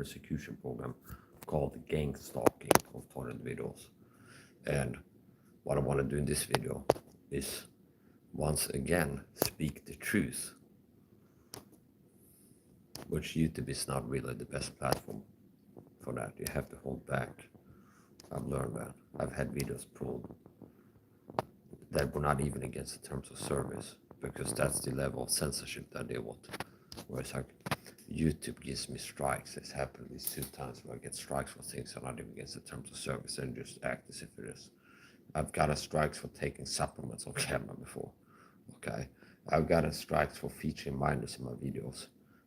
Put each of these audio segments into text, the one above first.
persecution program called gang stalking of torn individuals. And what I want to do in this video is once again speak the truth, which YouTube is not really the best platform for that. You have to hold back. I've learned that. I've had videos pulled that were not even against the terms of service, because that's the level of censorship that I deal with. Where it's like, YouTube gives me strikes. It's happened at least 2 times where I get strikes for things that are not even against the terms of service and just act as if it is. I've gotten strikes for taking supplements on camera before. Okay, I've gotten strikes for featuring minors in my videos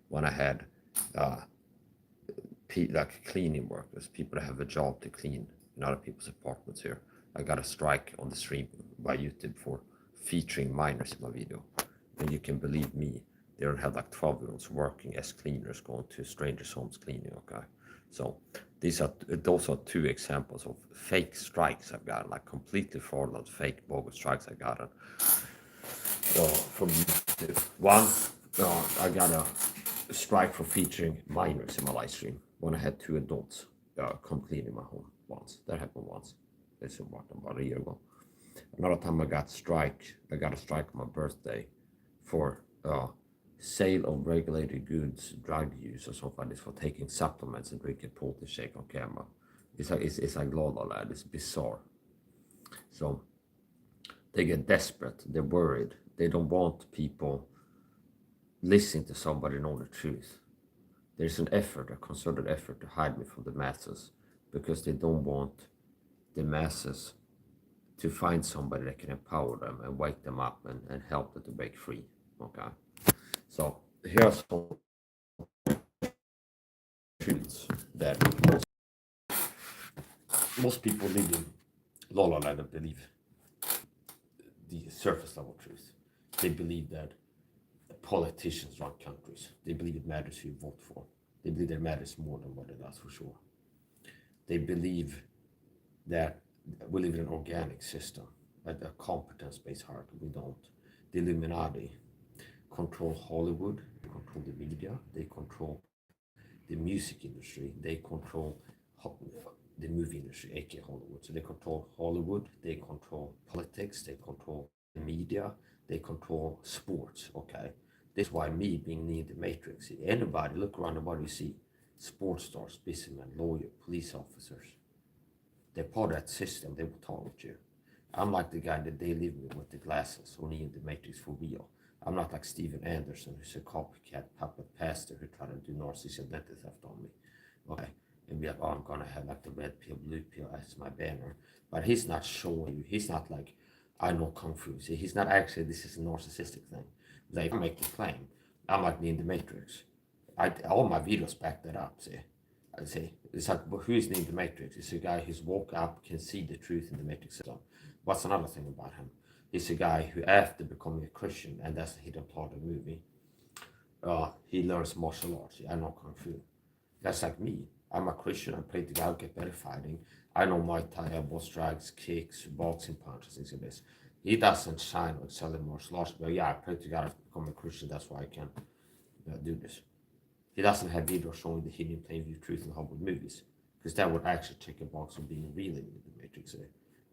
when I had like cleaning workers, people that have a job to clean in other people's apartments here. I got a strike on the stream by YouTube for featuring minors in my video. And you can believe me, they don't have like 12-year-olds working as cleaners going to strangers' homes cleaning, okay? So those are 2 examples of fake strikes I've gotten, like completely fraudulent, fake, bogus strikes I gotten from YouTube. One, I got a strike for featuring minors in my live stream when I had 2 adults come clean in my home once. That happened once. It's about a year ago. Another time I got a strike on my birthday for sale of regulated goods, drug use or something like this, for taking supplements and drinking protein shake on camera. It's like la la land. It's bizarre. So they get desperate. They're worried. They don't want people listening to somebody know the truth. There's an effort, a concerted effort to hide me from the masses, because they don't want the masses to find somebody that can empower them and wake them up and help them to break free. Okay, so here's some truths that most people live in la la land and believe the surface level truth. They believe that politicians run countries. They believe it matters who you vote for. They believe it matters more than what it does, for sure. They believe that we live in an organic system, a competence-based hierarchy. We don't. The Illuminati control Hollywood, they control the media, they control the music industry, they control the movie industry, aka Hollywood. So they control Hollywood, they control politics, they control the media, they control sports, okay? This is why me being near the Matrix, anybody, look around the world, you see sports stars, businessmen, lawyers, police officers. They're part of that system, they will target you. I'm like the guy that they live with the glasses, only in the Matrix for real. I'm not like Steven Anderson, who's a copycat puppet pastor who tried to do narcissistic identity theft on me. Okay, and be like, oh, I'm gonna have like the red pill, blue pill as my banner. But he's not showing you, he's not like, I know Kung Fu. See, he's not actually, this is a narcissistic thing. Like, if I make the claim, I'm like me in the Matrix. All my videos back that up, see. I say, it's like, who is in the Matrix? It's a guy who's woke up, can see the truth in the Matrix system. What's another thing about him? He's a guy who, after becoming a Christian, and that's the hidden part of the movie, he learns martial arts. I know Kung Fu. That's like me. I'm a Christian. I pray to God, get better fighting. I know Muay Thai, elbow strikes, kicks, boxing punches, things like this. He doesn't shine or excel in martial arts, but yeah, I pray to God to become a Christian. That's why I can do this. He doesn't have videos showing the hidden plain view truth in Hollywood movies, because that would actually check a box of being real in the Matrix.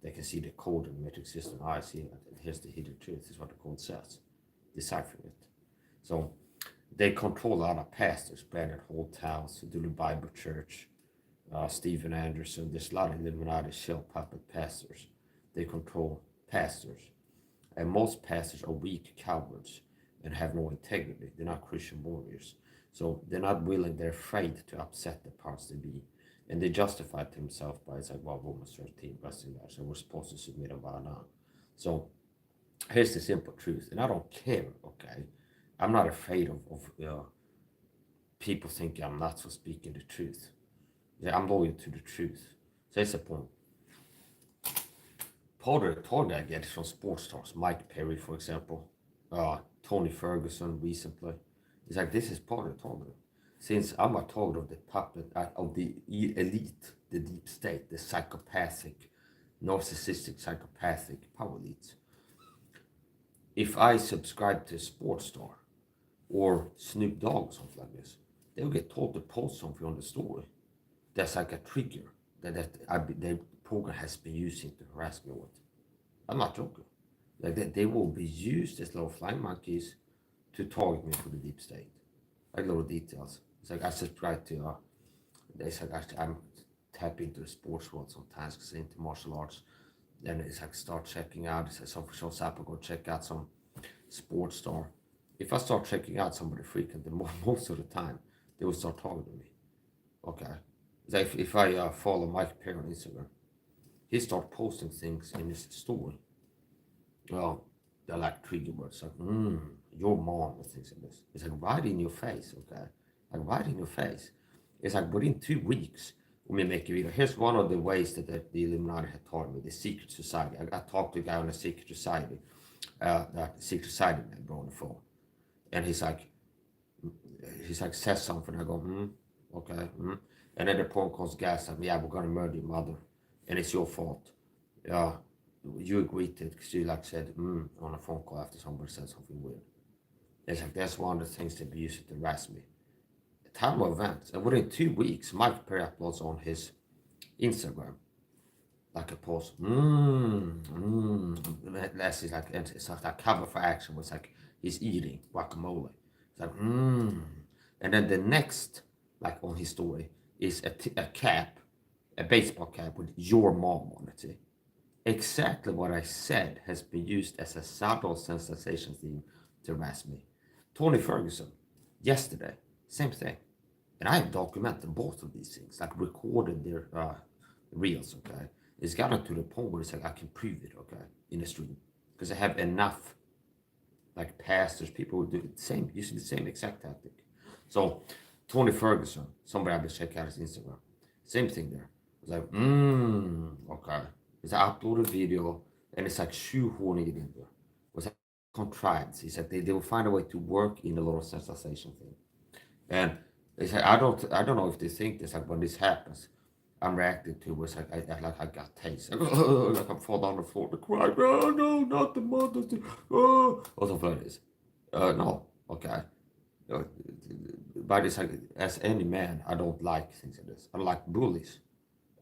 They can see the code in the Matrix system. I see it. Here's the hidden truth. This is what the code says. Deciphering it. So they control a lot of pastors, Brandon Holthouse, the Bible Church, Steven Anderson. There's a lot of Illuminati shell puppet pastors. They control pastors. And most pastors are weak cowards and have no integrity. They're not Christian warriors. So they're not willing, they're afraid to upset the powers that be. And they justify it to themselves by, it's like, well, Romans 13, blessing that, so we're supposed to submit and bow down. So here's the simple truth, and I don't care, okay? I'm not afraid of people thinking I'm not for speaking the truth. Yeah, I'm loyal to the truth. So that's the point. Part I get is from sports stars, Mike Perry, for example, Tony Ferguson recently. It's like, this is part of target. Since I'm a target of the puppet, of the elite, the deep state, the psychopathic, narcissistic, psychopathic power elites. If I subscribe to a sports star or Snoop Dogg or something like this, they will get told to post something on the story. That's like a trigger that the program has been using to harass me with. I'm not joking. Like they will be used as little flying monkeys to target me for the deep state. Like little details. It's like I subscribe to. It's like I'm tap into the sports world sometimes because into martial arts. Then it's like start checking out. It's like something shows up. I go check out some sports star. If I start checking out somebody frequently, most of the time they will start targeting me. Okay. So if I follow Mike Perry on Instagram, he start posting things in his story. Well, they're like trigger words, like your mom and things like this. It's like right in your face, okay? Like right in your face. It's like within 2 weeks, when we make a video. Here's one of the ways that the Illuminati had taught me, the secret society. I talked to a guy on the secret society, that secret society man, bro, on the phone. And he's like says something. I go, okay, And then the phone calls gas like, yeah, we're gonna murder your mother, and it's your fault. Yeah, you agreed to it because you like said on a phone call after somebody said something weird. It's like that's one of the things they use to harass me. Time of events, and within 2 weeks, Mike Perry uploads on his Instagram like a post. That's like it's like a cover for action. It's like he's eating guacamole. It's like and then the next like on his story is a cap, a baseball cap with your mom on it. See? Exactly what I said has been used as a subtle sensation theme to harass me. Tony Ferguson, yesterday, same thing. And I have documented both of these things, like recorded their reels, okay? It's gotten to the point where it's like I can prove it, okay, in the stream. Because I have enough, like pastors, people who do the same, using the same exact tactic. So, Tony Ferguson, somebody I've been checking out his Instagram. Same thing there. It's like, okay. It's an uploaded video, and it's like shoehorning it in there. It's like contrived. He said they will find a way to work in a little sensation thing. And they said, I don't know if they think this, like when this happens, I'm reacting to it's like I got taste. Like I fall down the floor to cry. Oh no, not the mother. Oh, or something like this. No, okay. But it's like as any man, I don't like things like this. I don't like bullies.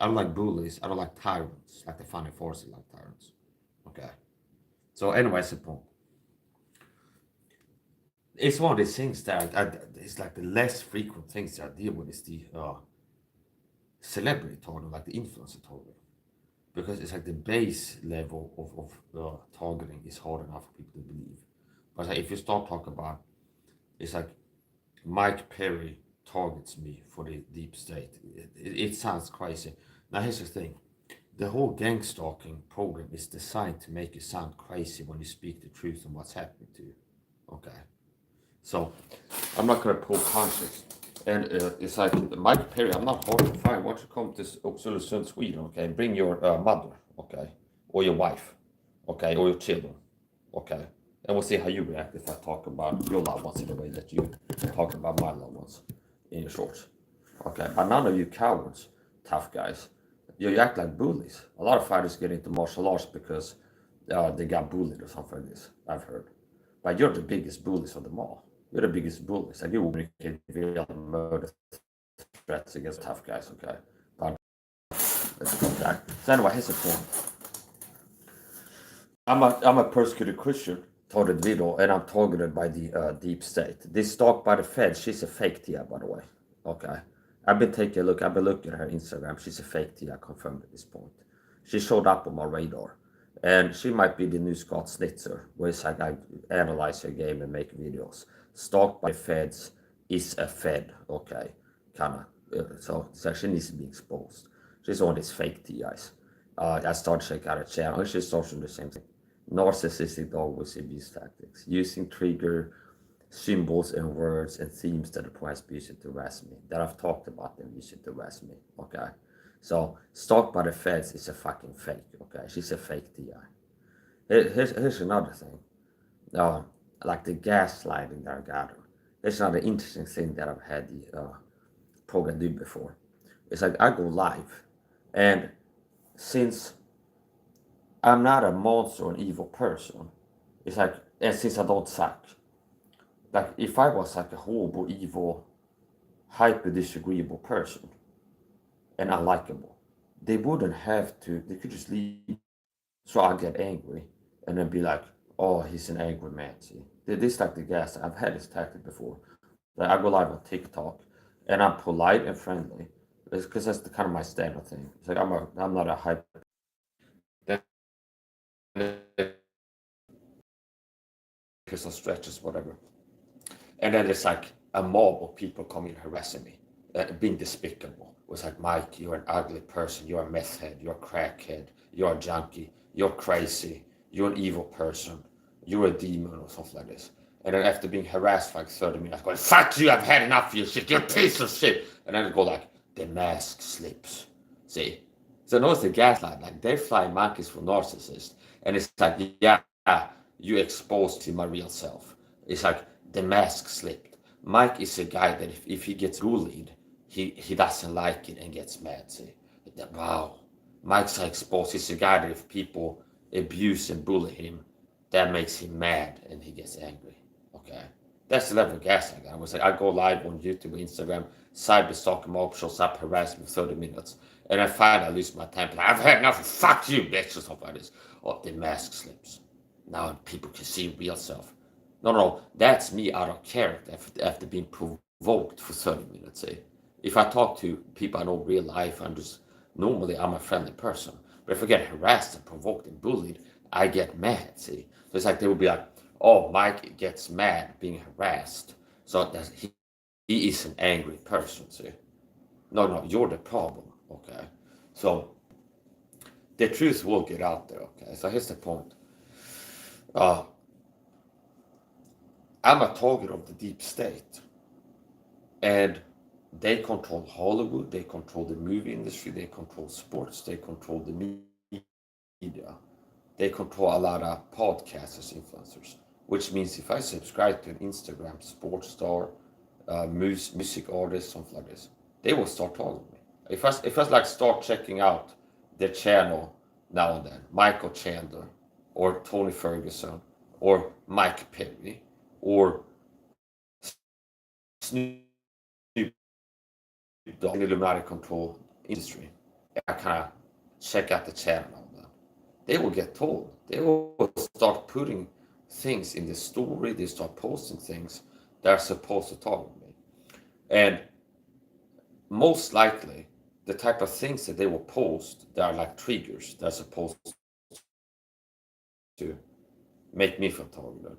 I don't like bullies. I don't like tyrants. Like the funny forces like tyrants. Okay. So anyway, that's the point. It's one of these things that it's like the less frequent things that I deal with is the celebrity targeting, like the influencer targeting, because it's like the base level of targeting is hard enough for people to believe. But like, if you start talking about, it's like Mike Perry targets me for the deep state. It sounds crazy. Now here's the thing: the whole gang stalking program is designed to make you sound crazy when you speak the truth on what's happening to you. Okay. So I'm not gonna pull punches. And it's like Mike Perry, I'm not hard to find. Why don't you come to Oxelösund, Sweden, okay? Bring your mother, okay? Or your wife, okay? Or your children, okay? And we'll see how you react if I talk about your loved ones in the way that you talk about my loved ones in your shorts. Okay, but none of you cowards, tough guys, you act like bullies. A lot of fighters get into martial arts because they got bullied or something like this, I've heard. But you're the biggest bullies of them all. You're the biggest bullies. And you will make real murder threats against tough guys, okay? But let's come back. So anyway, here's the point. I'm a persecuted Christian, targeted video, and I'm targeted by the deep state. This stalked by the Fed, she's a fake Tia, by the way. Okay. I've been taking a look, I've been looking at her Instagram. She's a fake Tia, confirmed at this point. She showed up on my radar. And she might be the new Scott Snitzer, where it's like I analyze her game and make videos. Stalked by feds is a fed, okay, kinda. So she needs to be exposed. She's on these fake TIs. I started checking out her channel. She's doing the same thing. Narcissistic always abuse tactics, using trigger symbols and words and themes that the press use to harass me. That I've talked about them using to harass me. Okay. So stalked by the feds is a fucking fake. Okay, she's a fake TI. Here's another thing. Like the gaslighting that I got her. Here's another interesting thing that I've had the program do before. It's like I go live, and since I'm not a monster or an evil person, it's like, and since I don't suck, like if I was like a horrible, evil hyper disagreeable person and unlikable. They wouldn't have to, they could just leave. So I get angry and then be like, oh, he's an angry man. See, this like the gas. I've had this tactic before. Like I go live on TikTok and I'm polite and friendly. It's because that's the kind of my standard thing. It's like I'm not a hype. Because of stretches, whatever. And then there's like a mob of people coming harassing me, being despicable. It was like, Mike, you're an ugly person. You're a meth head. You're a crackhead. You're a junkie. You're crazy. You're an evil person. You're a demon or something like this. And then after being harassed for like 30 minutes, going, fuck you, I've had enough of your shit. You're a piece of shit. And then I go like, the mask slips. See? So notice the gaslight. Like they fly monkeys for narcissists. And it's like, yeah, you exposed to my real self. It's like the mask slipped. Mike is a guy that if he gets bullied, he doesn't like it and gets mad. See, wow, Mike's exposed. He's a guy that if people abuse and bully him, that makes him mad and he gets angry. Okay, that's the level of gaslighting. I was like, I go live on YouTube, Instagram, cyberstalk mob shows up, harass me for 30 minutes, and I find I lose my temper. I've had enough. Fuck you, bitch, or something like this. Oh, the mask slips. Now people can see real self. No, that's me out of character after being provoked for 30 minutes. Eh? If I talk to people I know in real life, normally I'm a friendly person. But if I get harassed and provoked and bullied, I get mad. See, so it's like they would be like, "Oh, Mike gets mad being harassed, so that he is an angry person." See, no, you're the problem. Okay, so the truth will get out there. Okay, so here's the point. I'm a target of the deep state, and they control Hollywood, they control the movie industry, they control sports, they control the media, they control a lot of podcasters, influencers. Which means if I subscribe to an Instagram sports star, music artist, something like this, they will start targeting me. If I like start checking out their channel now and then, Michael Chandler, or Tony Ferguson, or Mike Perry, or Snoop Dogg, Illuminati control industry. I kind of check out the channel now. They will get told. They will start putting things in the story. They start posting things that are supposed to target me. And most likely, the type of things that they will post that are like triggers that are supposed to make me feel targeted.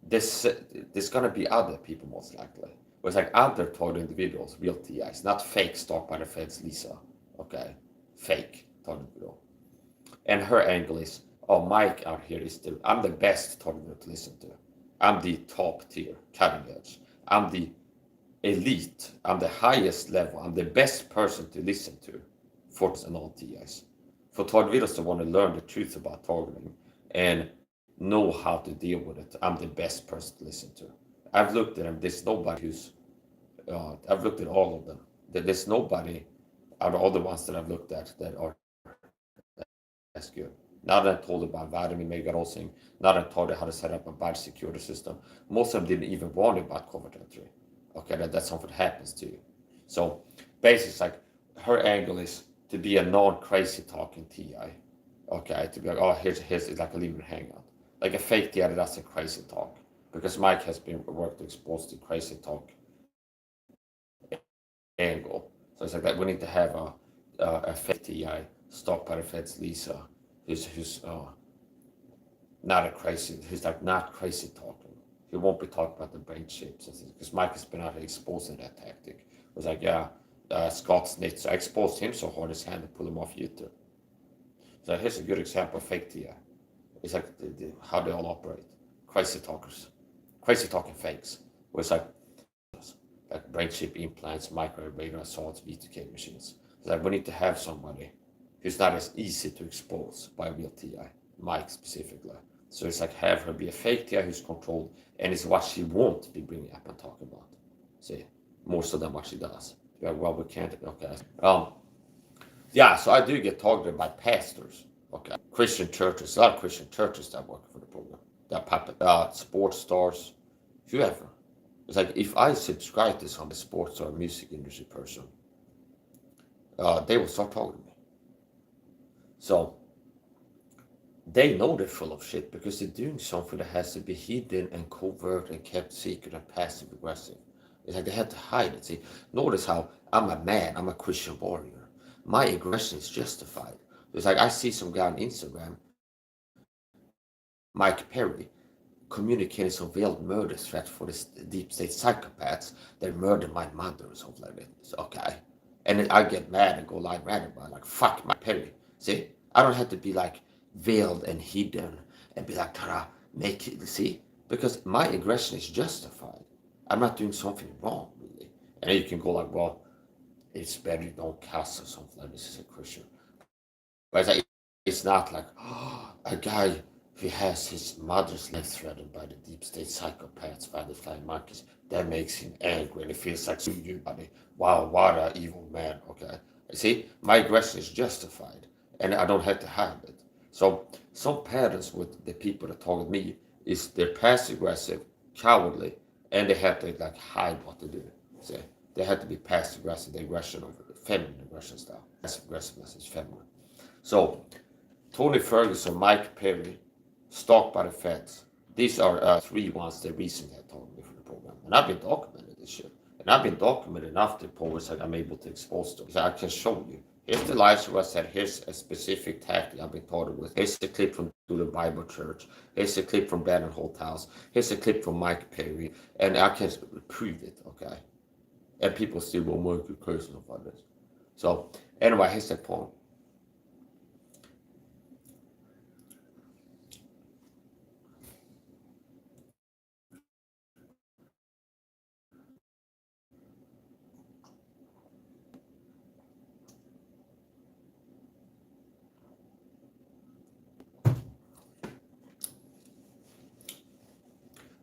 There's gonna be other people most likely. It's like other targeted individuals, real TIs, not fake stalked by the feds, Lisa. Okay, fake targeted individual. And her angle is, oh, Mike out here I'm the best targeted to listen to. I'm the top tier, cutting edge. I'm the elite. I'm the highest level. I'm the best person to listen to for and all TIs. For target that want to learn the truth about targeting and know how to deal with it, I'm the best person to listen to. I've looked at them. There's nobody who's. I've looked at all of them. There's nobody out of all the ones that I've looked at that are as good. Now that I told about vitamin megadosing, now that I told you how to set up a biosecurity system, most of them didn't even warn about COVID entry. Okay, that's something that happens to you. So basically, it's like her angle is to be a non-crazy talking TI. Okay, to be like, oh, here's it's like a leave hangout, like a fake TI that doesn't crazy talk, because Mike has been worked exposed to crazy talk angle. So it's like that we need to have a fake TI stalked by the feds, Lisa, who's not a crazy, who's like not crazy talking. He won't be talking about the brain chips and things, because Mike has been out exposing that tactic. It was like, yeah, Scott Snitz, I exposed him so hard his hand to pull him off YouTube. So here's a good example of fake TI. It's like how they all operate. Crazy talkers, crazy talking fakes. Where it's like brain chip implants, micro radar assaults, V2K machines. So like we need to have somebody who's not as easy to expose by a real TI, Mike specifically. So it's like have her be a fake TI who's controlled, and it's what she won't be bringing up and talking about. See, more so than what she does. Yeah, well, we can't. Okay. Yeah, so I do get targeted by pastors. Okay, Christian churches, a lot of Christian churches that work for the program. That puppet, sports stars, whoever. It's like if I subscribe to some sports or music industry person, they will start talking to me. So they know they're full of shit because they're doing something that has to be hidden and covert and kept secret and passive aggressive. It's like they have to hide it. See, notice how I'm a man, I'm a Christian warrior. My aggression is justified. It's like I see some guy on Instagram, Mike Perry, communicating some veiled murder threat for this deep state psychopaths that murdered my mother or something like that. It's okay. And then I get mad and go live rant about it, like fuck Mike Perry. See? I don't have to be like veiled and hidden and be like trying to make it see? Because my aggression is justified. I'm not doing something wrong, really. And then you can go like, well, it's better you don't cuss or something like this as a Christian. But it's not like, oh, a guy who has his mother's life threatened by the deep state psychopaths, by the flying monkeys, that makes him angry and he feels like, so you, buddy, wow, what an evil man, okay? See, my aggression is justified and I don't have to hide it. So some patterns with the people that talk with me is they're passive aggressive, cowardly, and they have to like hide what they do. See, they have to be passive aggressive, the aggression of the feminine aggression style. Passive aggressiveness is feminine. So Tony Ferguson, Mike Perry, stalked by the feds. These are three ones they recently had told me for the program. And I've been documenting this shit. And I've been documenting enough to points that I'm able to expose them. So I can show you. Here's the lies who I said, here's a specific tactic I've been taught with. Here's a clip from the Bible Church. Here's a clip from Bannon Holthouse. Here's a clip from Mike Perry. And I can prove it, okay? And people still will make you crazy about this. So anyway, here's the point.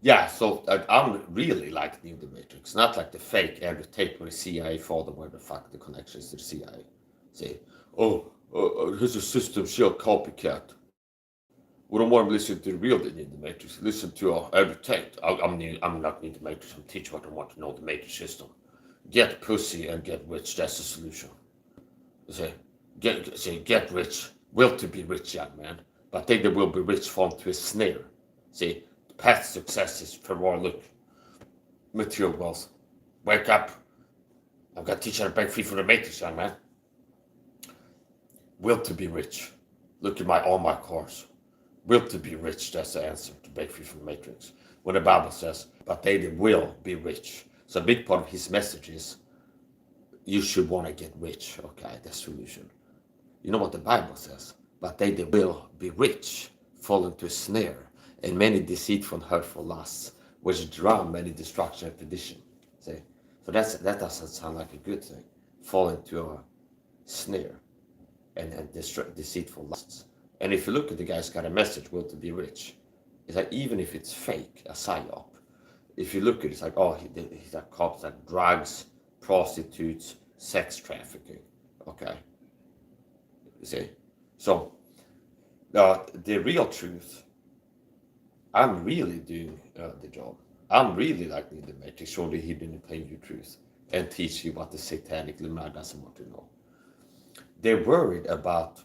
Yeah, so I'm really like New the Matrix, not like the fake Andrew Tate where the CIA thought where the fuck the connections to the CIA. Say, oh, here's a system shell copycat. We don't want to listen to the real New the Matrix. Listen to Andrew Tate. I'm not New the Matrix. I'm teaching what I want to know the Matrix system. Get pussy and get rich. That's the solution. Say, get rich. Will to be rich, young man. But think they will be rich fall into a snare. See, path to success is for more look. Material wealth. Wake up. I've got to teach you how to break free from the matrix, young man. Will to be rich. Look at all my cars. Will to be rich, that's the answer to break free from the matrix. When the Bible says, but they will be rich. So a big part of his message is, you should want to get rich. Okay, that's the solution. You know what the Bible says? But they will be rich, fall into a snare, and many deceitful and hurtful lusts, which drown many destruction and perdition. See? So that doesn't sound like a good thing. Fall into a snare and deceitful lusts. And if you look at the guy's got a message, will to be rich, it's like even if it's fake, a psyop, if you look at it, it's like, oh, he's like cops like drugs, prostitutes, sex trafficking. Okay. You see? So the real truth, I'm really doing the job. I'm really like in the matrix, show the hidden and plain view truth, and teach you what the satanic Lumina doesn't want to know. They're worried about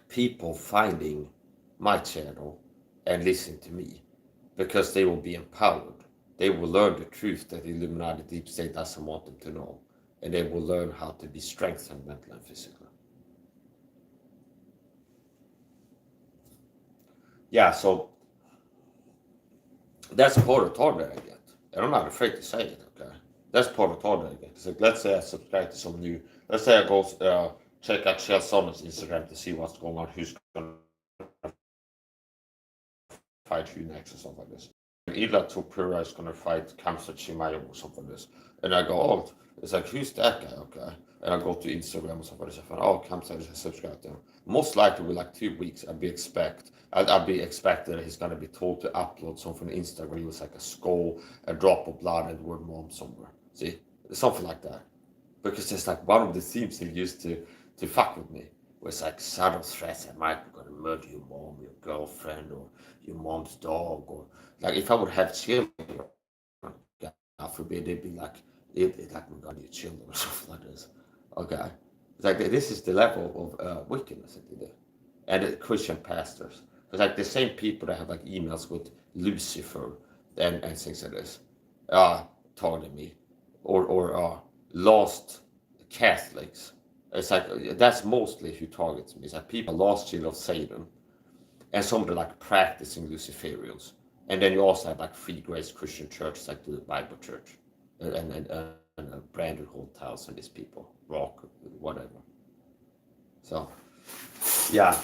people finding my channel and listening to me because they will be empowered. They will learn the truth that the Illuminati deep state doesn't want them to know, and they will learn how to be strengthened mentally and physically. Yeah, so that's part of the thought that I get. And I'm not afraid to say it, okay? That's part of the thought that I get. It's like, let's say I subscribe to some new, let's say I go check out Shell Sonnet's Instagram to see what's going on, who's going to fight who next or something like this. Ila Topura is going to fight Kamsa Chimayo or something like this. And I go, oh, it's like, who's that guy, okay? And I go to Instagram or something like this. I find, oh, Kamsa is subscribed to him. Most likely, with like 2 weeks, I'd be expected that he's going to be told to upload something on Instagram. It was like a skull, a drop of blood, and the word mom somewhere. See? Something like that. Because it's like one of the themes he used to fuck with me was like subtle threats that might be going to murder your mom, your girlfriend, or your mom's dog, or like if I would have children, God forbid, they'd be like, it's like regarding your children or something like this. Okay. It's like this is the level of wickedness that they do. And the Christian pastors. It's like the same people that have like emails with Lucifer and things like this, targeting me, or lost Catholics. It's like that's mostly who targets me. It's like people lost children of Satan, and some of the like practicing Luciferians. And then you also have like Free Grace Christian churches like the Bible Church, and Brandon Hotels and these people, rock, whatever. So, yeah,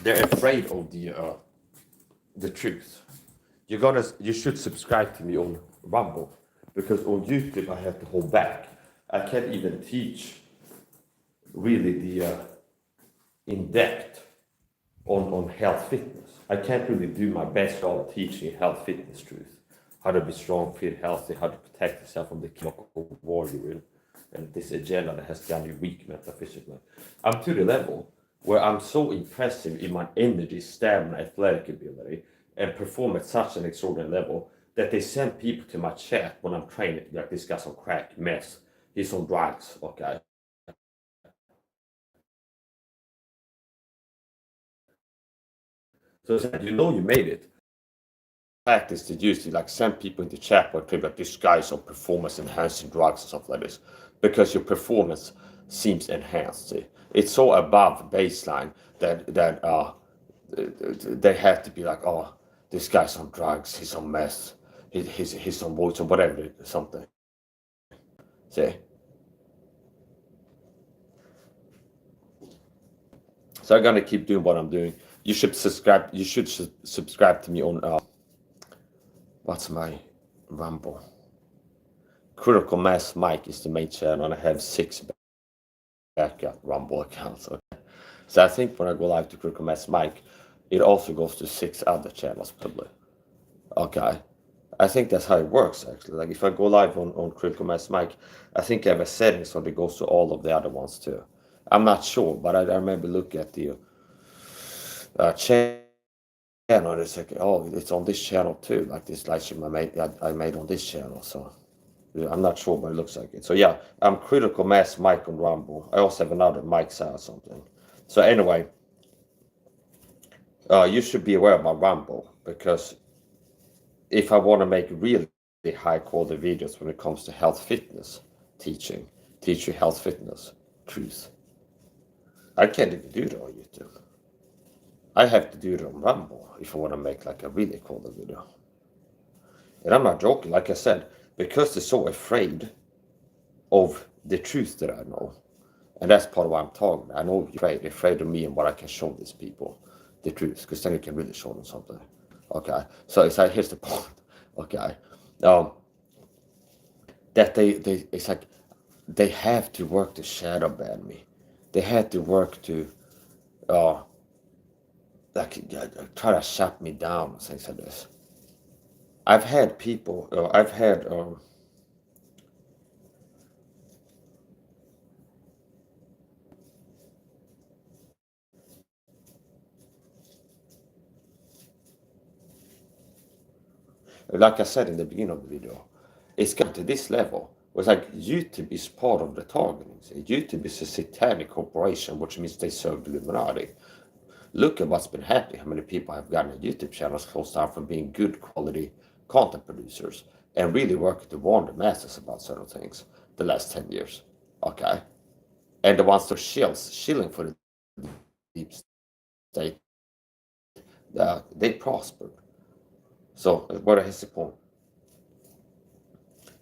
they're afraid of the truth. You should subscribe to me on Rumble, because on YouTube I have to hold back. I can't even teach really the in depth on health fitness. I can't really do my best job teaching health fitness truth, how to be strong, fit, healthy, how to protect yourself from the chemical war you're in, and this agenda that has done you weak metaphysically. I'm to the level where I'm so impressive in my energy, stamina, athletic ability, and perform at such an extraordinary level that they send people to my chat when I'm training, like this guy's on crack, mess, he's on drugs, okay? So it's like, you know you made it. Practice to usually like send people into chat where people like this guy's on performance enhancing drugs and stuff like this, because your performance seems enhanced. See? It's so above baseline that they have to be like, oh, this guy's on drugs, he's on meth, he's on votes or whatever, something. See? So I'm gonna keep doing what I'm doing. You should subscribe. You should subscribe to me on what's my Rumble? Critical Mass Mike is the main channel, and I have 6 backup Rumble accounts. Okay? So I think when I go live to Critical Mass Mike, it also goes to 6 other channels probably. Okay. I think that's how it works actually. Like if I go live on Critical Mass Mike, I think I have a setting so it goes to all of the other ones too. I'm not sure, but I remember looking at the channel. It's like, oh, it's on this channel too, like this live stream I made on this channel. So yeah, I'm not sure, but it looks like it. So yeah, I'm Critical Mass Mike on Rumble. I also have another Mike SAHA something. So anyway, you should be aware of my Rumble, because if I want to make really high quality videos when it comes to health fitness teaching, teach you health fitness truth, I can't even do it on YouTube. I have to do it on Rumble if I want to make like a really quality video. And I'm not joking, like I said, because they're so afraid of the truth that I know. And that's part of what I'm talking about. I know you're afraid of me and what I can show these people, the truth, because then you can really show them something. Okay, so it's like, here's the point. Okay, that they it's like they have to work to shadow ban me. They had to work to like try to shut me down and things like this. I've had people. Like I said in the beginning of the video, it's got to this level. It's like YouTube is part of the targeting. YouTube is a satanic corporation, which means they serve the Illuminati. Look at what's been happening. How many people have gotten YouTube channels closed down from being good quality content producers and really working to warn the masses about certain things the last 10 years. Okay. And the ones that are shilling for the deep state, they prospered. So what is the point?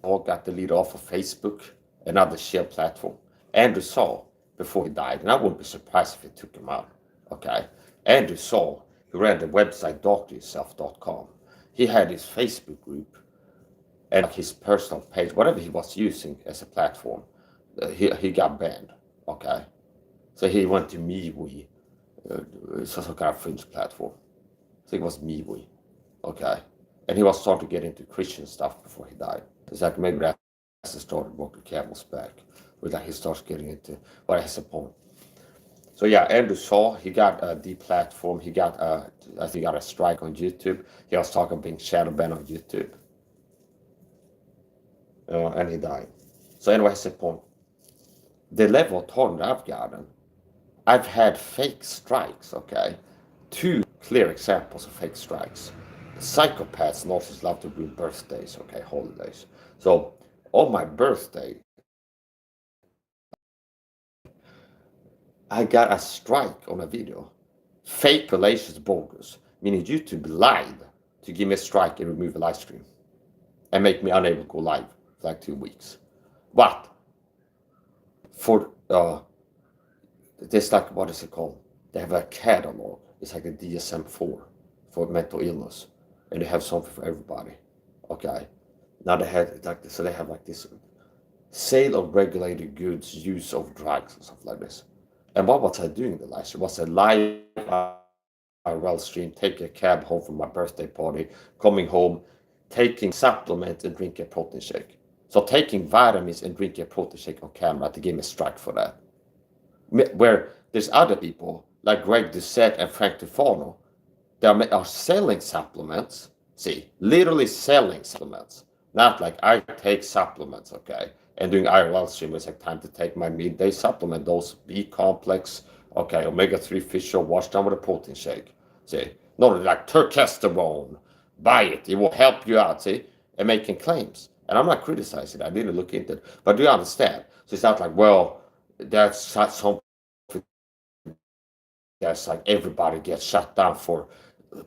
All got deleted off of Facebook, another share platform. Andrew Saul, before he died, and I wouldn't be surprised if he took him out. Okay. Andrew Saul, who ran the website doctoryourself.com, he had his Facebook group and his personal page, whatever he was using as a platform, he got banned. Okay. So he went to MeWe, some kind of fringe platform. So it was MeWe. Okay. And he was starting to get into Christian stuff before he died. It's like maybe that's the start of Walker Campbell's back, where like he starts getting into what has a point. So yeah, Andrew Shaw, he got deplatformed. He got, I think, he got a strike on YouTube. He was talking about being shadow banned on YouTube. and he died. So anyway, that's the point. The level of tolerance I've gotten, I've had fake strikes, okay? Two clear examples of fake strikes. Psychopaths and also love to ruin birthdays, okay, holidays. So on my birthday, I got a strike on a video. Fake relations bogus, meaning YouTube lied to give me a strike and remove a live stream and make me unable to go live for like 2 weeks. But for this, like, what is it called? They have a catalog. It's like a DSM-4 for mental illness, and they have something for everybody. Okay. Now they have like this, so they have like this sale of regulated goods, use of drugs, and stuff like this. And what was I doing in the live stream? Was a live IRL stream, taking a cab home from my birthday party, coming home, taking supplements and drinking a protein shake. So taking vitamins and drinking a protein shake on camera to give me a strike for that. Where there's other people like Greg Doucette and Frank Tufano that are selling supplements. See, literally selling supplements. Not like I take supplements, okay? And doing IRL stream is like time to take my midday supplement, those B complex, okay, omega-3 fish oil washed down with a protein shake. See, not like testosterone, buy it, it will help you out, see? And making claims. And I'm not criticizing it, I didn't look into it. But do you understand? So it's not like, well, that's something that's like everybody gets shut down for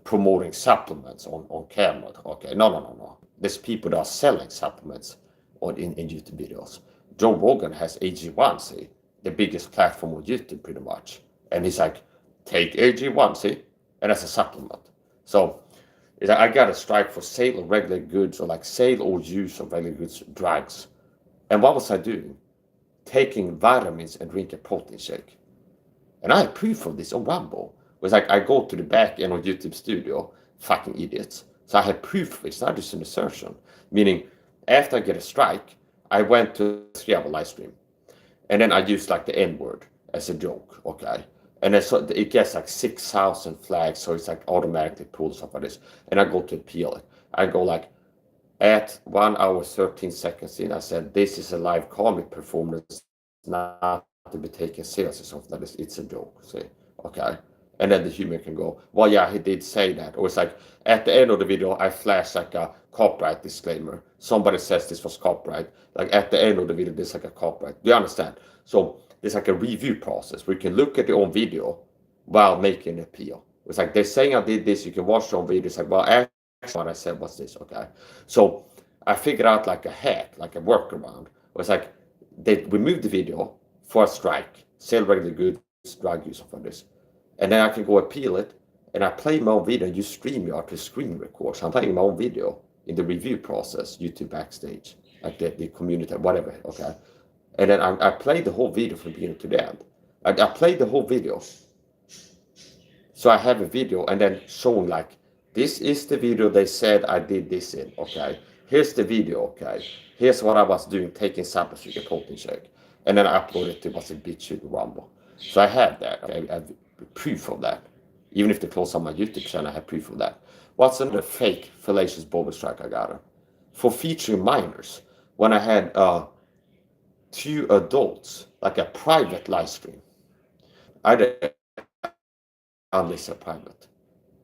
promoting supplements on camera. Okay, no. There's people that are selling supplements in YouTube videos. Joe Rogan has AG1, see, the biggest platform on YouTube pretty much. And he's like, take AG1, see, and that's a supplement. So I got a strike for sale of regular goods, or like sale or use of regular goods, drugs. And what was I doing? Taking vitamins and drinking protein shake. And I have proof of this on Rumble. It was like I go to the back end of YouTube studio, fucking idiots. So I have proof of it, it's not just an assertion. Meaning, after I get a strike, I went to 3-hour live stream. And then I used like the N-word as a joke, okay? And then so it gets like 6,000 flags, so it's like automatically pulled stuff like this. And I go to appeal it. I go like, at 1 hour 13 seconds in, I said, this is a live comic performance, not to be taken seriously, something like this. It's a joke, see, okay? And then the human can go, well, yeah, he did say that. Or it's like, at the end of the video, I flash like a copyright disclaimer. Somebody says this was copyright. Like at the end of the video, there's like a copyright. Do you understand? So there's like a review process where you can look at your own video while making an appeal. It's like they're saying I did this, you can watch your own video. It's like, well, actually what I said was this, okay? So I figured out like a hack, like a workaround. It's like they removed the video for a strike, sell regular goods, drug use, something like this. And then I can go appeal it, and I play my own video and use StreamYard to screen record. So I'm playing my own video in the review process, YouTube Backstage, like the community, whatever, okay? And then I play the whole video from beginning to the end. I played the whole video. So I have a video and then showing like, this is the video they said I did this in, okay? Here's the video, okay? Here's what I was doing, taking samples with a protein shake. And then I upload it to what's a BitChute Rumble. So I have that, okay? I have proof of that. Even if they close on my YouTube channel, I have proof of that. What's another fake fallacious bogus strike I got? For featuring minors, when I had 2 adults, like a private live stream. I did unless a private,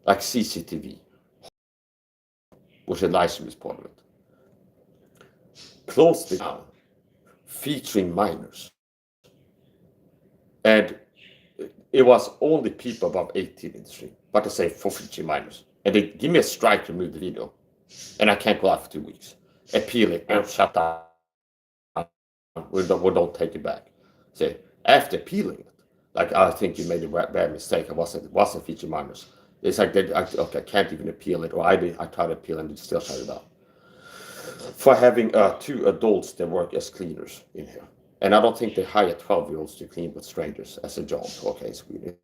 like CCTV, which a live stream is part of it. Closed it down, featuring minors. And it was only people above 18 in the stream, but they say for featuring minors. And they give me a strike to remove the video. And I can't go live for 2 weeks. Appeal it and shut down. We don't take it back. So after appealing it, like I think you made a bad mistake. It wasn't featuring minors. It's like I can't even appeal it, or I tried to appeal and it still shut it down. For having 2 adults that work as cleaners in here. And I don't think they hire 12-year-olds to clean with strangers as a job, okay, in Sweden.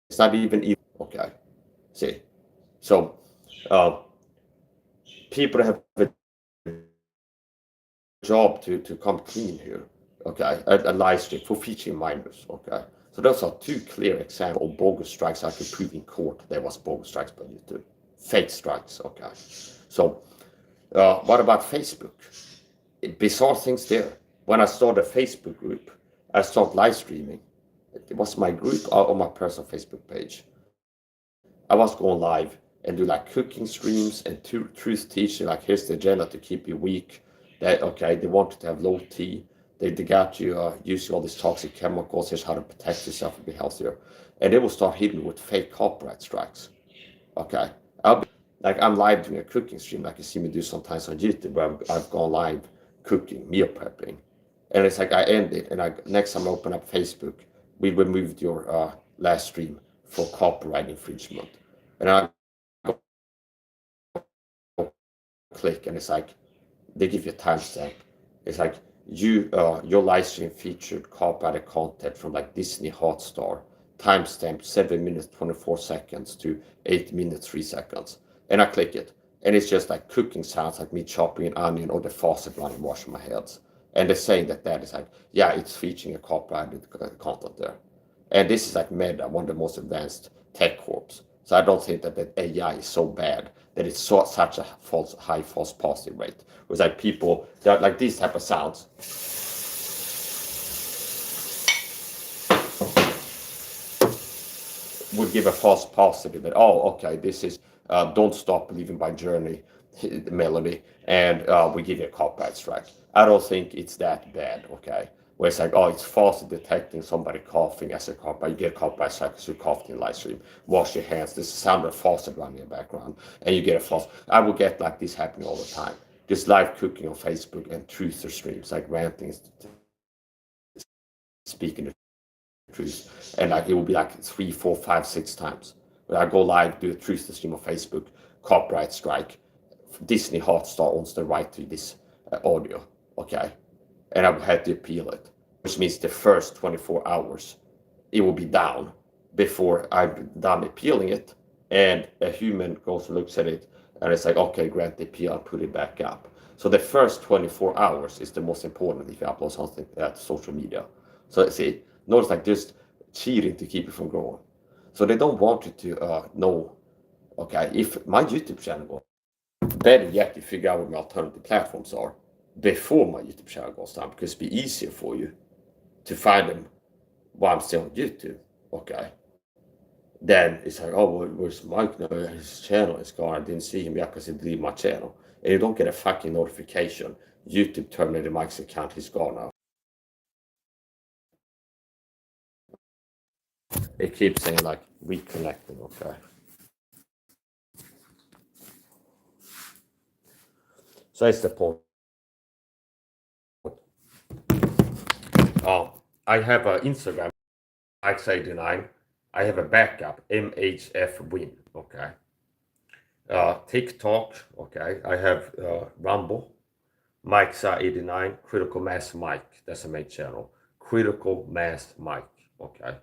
It's not even, okay, see. So, people have a job to come clean here, okay, a live stream for featuring minors, okay. So those are 2 clear examples of bogus strikes I could prove in court there was bogus strikes by YouTube. Fake strikes, okay. So, What about Facebook? Bizarre things there. When I started a Facebook group, I started live streaming. It was my group on my personal Facebook page. I was going live and do like cooking streams and truth teaching. Like, here's the agenda to keep you weak. That okay, they want you to have low T. They got you using all these toxic chemicals. Here's how to protect yourself and be healthier. And they will start hitting me with fake copyright strikes. Okay, I'll be like, I'm live doing a cooking stream, like you see me do sometimes on YouTube, where I've gone live cooking, meal prepping, and it's like I end it, and next time I open up Facebook, we removed your last stream for copyright infringement, and I click, and it's like they give you a timestamp. It's like your live stream featured copyrighted content from like Disney Hotstar, timestamp 7 minutes 24 seconds to 8 minutes 3 seconds, and I click it, and it's just like cooking sounds, like me chopping an onion or the faucet running, washing my hands, and they're saying that is like, yeah, it's featuring a copyrighted content there, and this is like Meta, one of the most advanced tech corps. So I don't think that AI is so bad that it's such a high false positive rate. It was like people that like these type of sounds would give a false positive that, oh, okay, this is Don't Stop Believing by Journey melody, and we give you a copyright strike. I don't think it's that bad, okay? Where it's like, oh, it's falsely detecting somebody coughing as a copyright. You get a copyright strike because you coughed in live stream. Wash your hands. There's a sound of faucet running in the background, and you get a false. I will get like this happening all the time. Just live cooking on Facebook and truther streams, like ranting, speaking the truth, and like it will be like 3, 4, 5, 6 times. When I go live, do a truth stream on Facebook, copyright strike. Disney Hotstar owns the right to this audio, okay? And I've had to appeal it, which means the first 24 hours it will be down before I'm done appealing it, and a human goes and looks at it, and it's like, okay, grant the appeal and put it back up. So the first 24 hours is the most important if you upload something to social media. So see, notice like just cheating to keep it from growing. So they don't want you to know, okay, if my YouTube channel goes, better yet, you figure out what my alternative platforms are before my YouTube channel goes down, because it'll be easier for you to find them while I'm still on YouTube, okay? Then it's like, oh, where's Mike now? His channel is gone. I didn't see him yet because he deleted my channel. And you don't get a fucking notification. YouTube terminated Mike's account. He's gone now. It keeps saying like reconnecting, okay? So that's the point. I have an Instagram, Mike's89. I have a backup, MHF Win, okay? TikTok, okay? I have Rumble, Mike's89, Critical Mass Mike. That's the main channel. Critical Mass Mike, okay?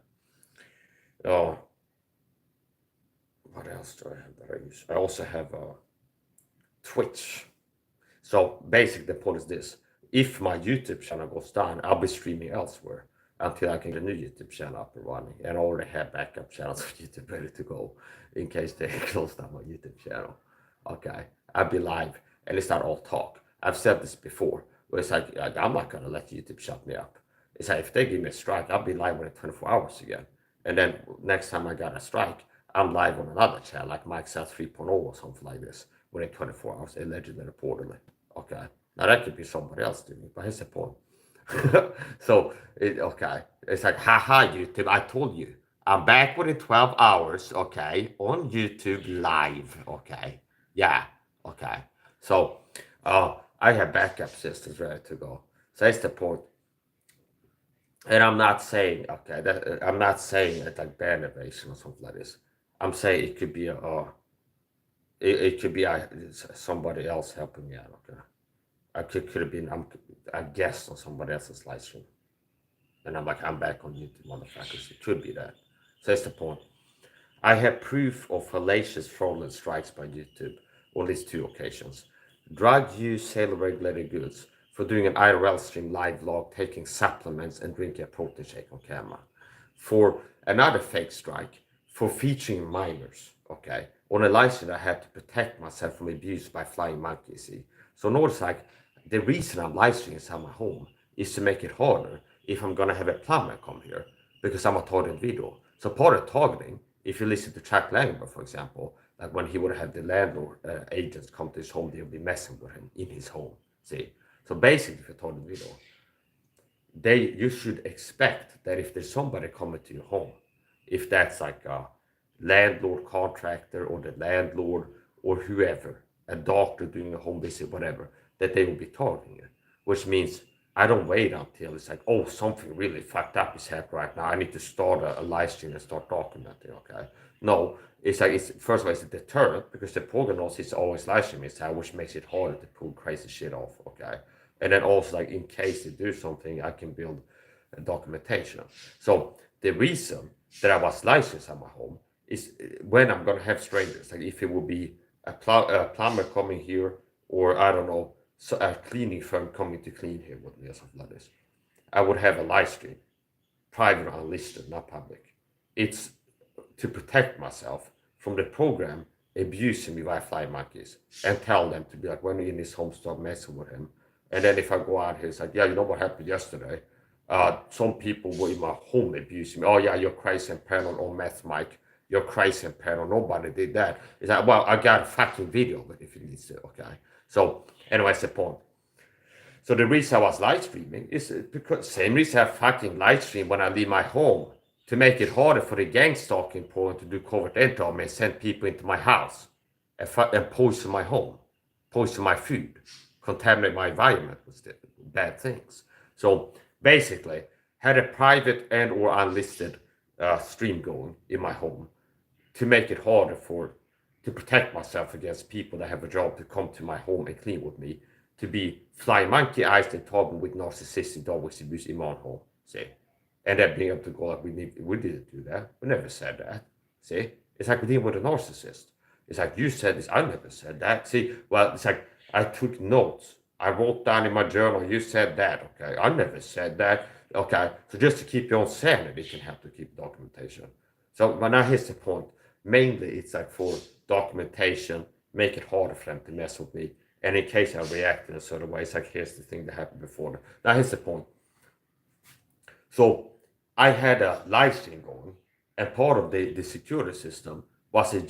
What else do I have that I use? I also have Twitch. So basically the point is this: if my YouTube channel goes down, I'll be streaming elsewhere until I can get a new YouTube channel up and running. And I already have backup channels for YouTube ready to go in case they close down my YouTube channel. Okay, I'll be live, and it's not all talk. I've said this before, where it's like, I'm not gonna let YouTube shut me up. It's like, if they give me a strike, I'll be live within 24 hours again. And then next time I got a strike, I'm live on another channel, like Mike South 3.0 or something like this, within 24 hours, allegedly, reportedly. Okay, now that could be somebody else doing it, but here's the point. So, okay, it's like, haha, YouTube, I told you. I'm back within 12 hours, okay, on YouTube live, okay? Yeah, okay. So, I have backup systems ready to go. So that's the point. And I'm not saying, okay, I'm not saying it like bad innovation or something like this. I'm saying it could be it could be somebody else helping me out, okay? I could have been a guest on somebody else's live stream, and I'm like, I'm back on YouTube, motherfuckers. It could be that. So that's the point. I have proof of fallacious fraudulent strikes by YouTube on these 2 occasions. Drug use, sale of regulated goods, for doing an IRL stream live vlog, taking supplements and drinking a protein shake on camera. For another fake strike, for featuring minors, okay? On a live stream, I had to protect myself from abuse by flying monkeys. See? So notice like the reason I'm live streaming inside my home is to make it harder if I'm gonna have a plumber come here because I'm a targeted video. So part of targeting, if you listen to Chuck Langberg, for example, like when he would have the landlord agents come to his home, they would be messing with him in his home. See? So basically, for targeted video, you should expect that if there's somebody coming to your home, if that's like a landlord contractor or the landlord or whoever, a doctor doing a home visit, whatever, that they will be targeting it, which means I don't wait until it's like, oh, something really fucked up is happening right now. I need to start a live stream and start documenting, okay? No, it's like, first of all, it's a deterrent because the program knows it's always live streaming, which makes it harder to pull crazy shit off, okay? And then also, like, in case they do something, I can build a documentation. So the reason that I was licensed at my home is when I'm gonna have strangers, like if it will be a plumber coming here, or I don't know, so a cleaning firm coming to clean here with me or something like this, I would have a live stream, private or unlisted, not public. It's to protect myself from the program abusing me by flying monkeys and tell them to be like, when you're in this home, stop messing with him. And then if I go out here, it's like, yeah, you know what happened yesterday? Some people were in my home abusing me. Oh yeah, you're crazy and paranoid on meth, Mike. You're crazy and paranoid. Nobody did that. It's like, well, I got a fucking video of it if it needs to, okay? So anyway, that's the point. So the reason I was live streaming is because same reason I fucking live stream when I leave my home, to make it harder for the gang stalking program to do covert entry on me and send people into my house and poison my home, poison my food, contaminate my environment with bad things. So basically, had a private and or unlisted stream going in my home to make it harder to protect myself against people that have a job to come to my home and clean with me, to be flying monkey-eyed and talking with narcissistic dog abuse in my own home, see? And then being able to go like, we didn't do that. We never said that, see? It's like we deal with a narcissist. It's like, you said this, I never said that. See, well, it's like, I took notes. I wrote down in my journal, you said that, okay? I never said that, okay? So just to keep your own sanity, it can help to keep documentation. So, but now here's the point. Mainly, it's like for documentation, make it harder for them to mess with me. And in case I react in a certain way, it's like, here's the thing that happened before. Now, here's the point. So, I had a live stream going, and part of the security system was a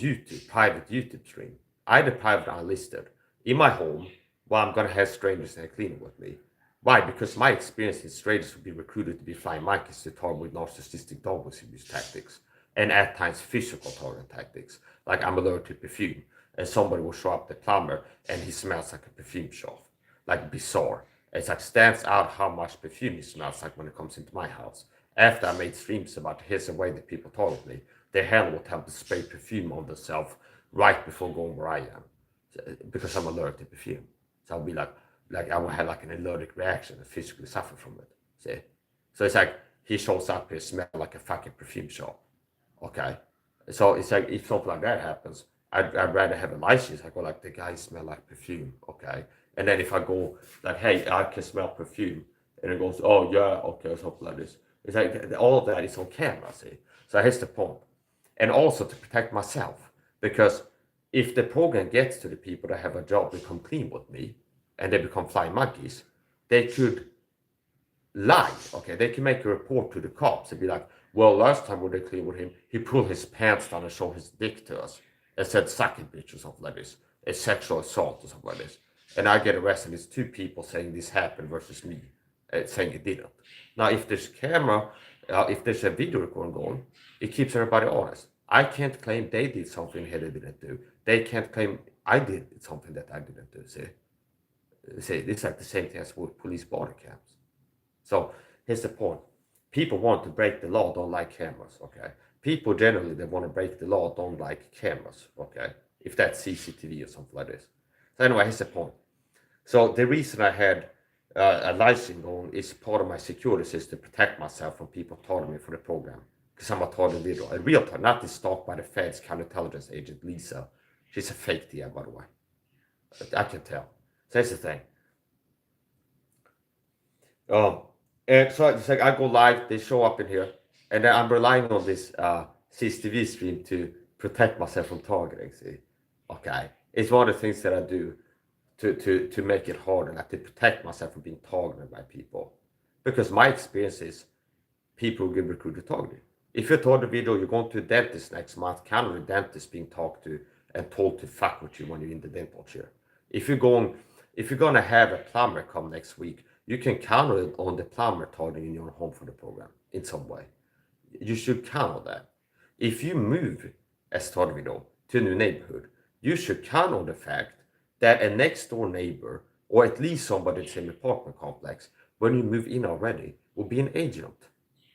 private YouTube stream. I had a private unlisted in my home, while I'm going to have strangers and cleaning with me. Why? Because my experience is strangers would be recruited to be flying monkeys to target with narcissistic dog abuse tactics, and at times physical target tactics. Like, I'm allergic to perfume, and somebody will show up, the plumber, and he smells like a perfume shop. Like, bizarre. It's like, stands out how much perfume he smells like when it comes into my house. After I made streams about here's the way that people target me, they hell would have to spray perfume on themselves right before going where I am, because I'm allergic to perfume. So I'll be like I will have like an allergic reaction and physically suffer from it. See? So it's like, he shows up here, smell like a fucking perfume shop. Okay? So it's like, if something like that happens, I'd rather have a license. I go like, the guy smell like perfume. Okay? And then if I go like, hey, I can smell perfume, and it goes, oh yeah, okay, something like this. It's like, all of that is on camera, see? So here's the point. And also to protect myself, because if the program gets to the people that have a job to come clean with me, and they become flying monkeys, they could lie, okay? They can make a report to the cops and be like, well, last time we were clean with him, he pulled his pants down and showed his dick to us and said, suck it, bitch, or something like this. A sexual assault or something like this. And I get arrested, it's two people saying this happened versus me saying it didn't. Now, if there's camera, if there's a video recording going, it keeps everybody honest. I can't claim they did something here they didn't do. They can't claim I did something that I didn't do, see? It's like the same thing as with police body cams. So here's the point. People want to break the law, don't like cameras, okay? People generally, they want to break the law, don't like cameras, okay? If that's CCTV or something like this. So anyway, here's the point. So the reason I had a live stream going is part of my security system to protect myself from people targeting me for the program. Because I'm a target individual. A real target, not this stalked by the Fed's counterintelligence agent, Lisa. She's a fake DA, by the way. I can tell. So that's the thing. And so it's like, I go live, they show up in here, and then I'm relying on this CCTV stream to protect myself from targeting, see? Okay. It's one of the things that I do to make it harder, like to protect myself from being targeted by people. Because my experience is people who get recruited targeted. If you thought the video, you're going to a dentist next month, kind of the dentist being talked to and told to fuck with you when you're in the dental chair. If you're gonna have a plumber come next week, you can count on the plumber targeting your home for the program in some way. You should count on that. If you move as target video to a new neighborhood, you should count on the fact that a next door neighbor, or at least somebody in the same apartment complex, when you move in already, will be an agent.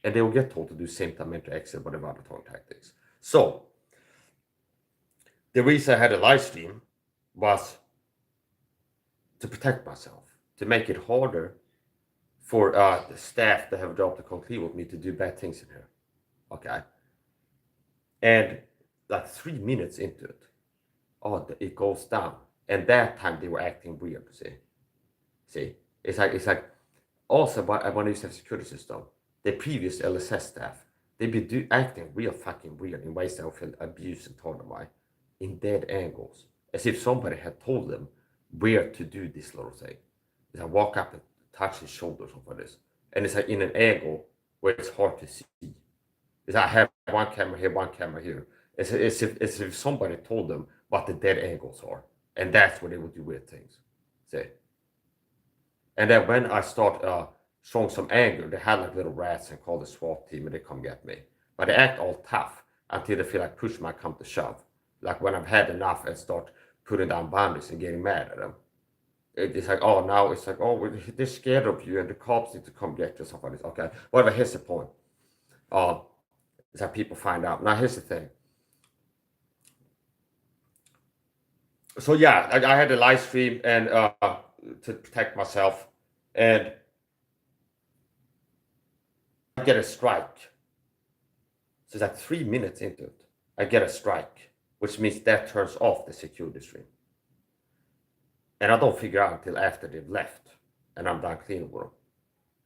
And they will get told to do same time enter exit, whatever other target tactics. So the reason I had a live stream was to protect myself, to make it harder for the staff that have a job to conclude with me to do bad things in here. Okay. And like 3 minutes into it, it goes down. And that time they were acting weird, see? It's like also when I used to have a security system, the previous LSS staff, they'd be acting real fucking weird in ways that I feel abused and torn by, in dead angles, as if somebody had told them where to do this little thing. It's like walk up and touch his shoulder or something like this, and it's like in an angle where it's hard to see. It's like I have one camera here, one camera here. It's if somebody told them what the dead angles are, and that's where they would do weird things. See? And then when I start showing some anger, they had like little rats and called the SWAT team and they come get me. But they act all tough until they feel like push might come to shove. Like when I've had enough and start putting down boundaries and getting mad at them. It's like, now it's like, they're scared of you and the cops need to come get you, stuff like this. Okay, whatever, here's the point. It's like people find out. Now here's the thing. So yeah, I had a live stream and to protect myself, and I get a strike. So it's like 3 minutes into it, I get a strike, which means that turns off the security stream. And I don't figure out until after they've left and I'm done cleaning with them.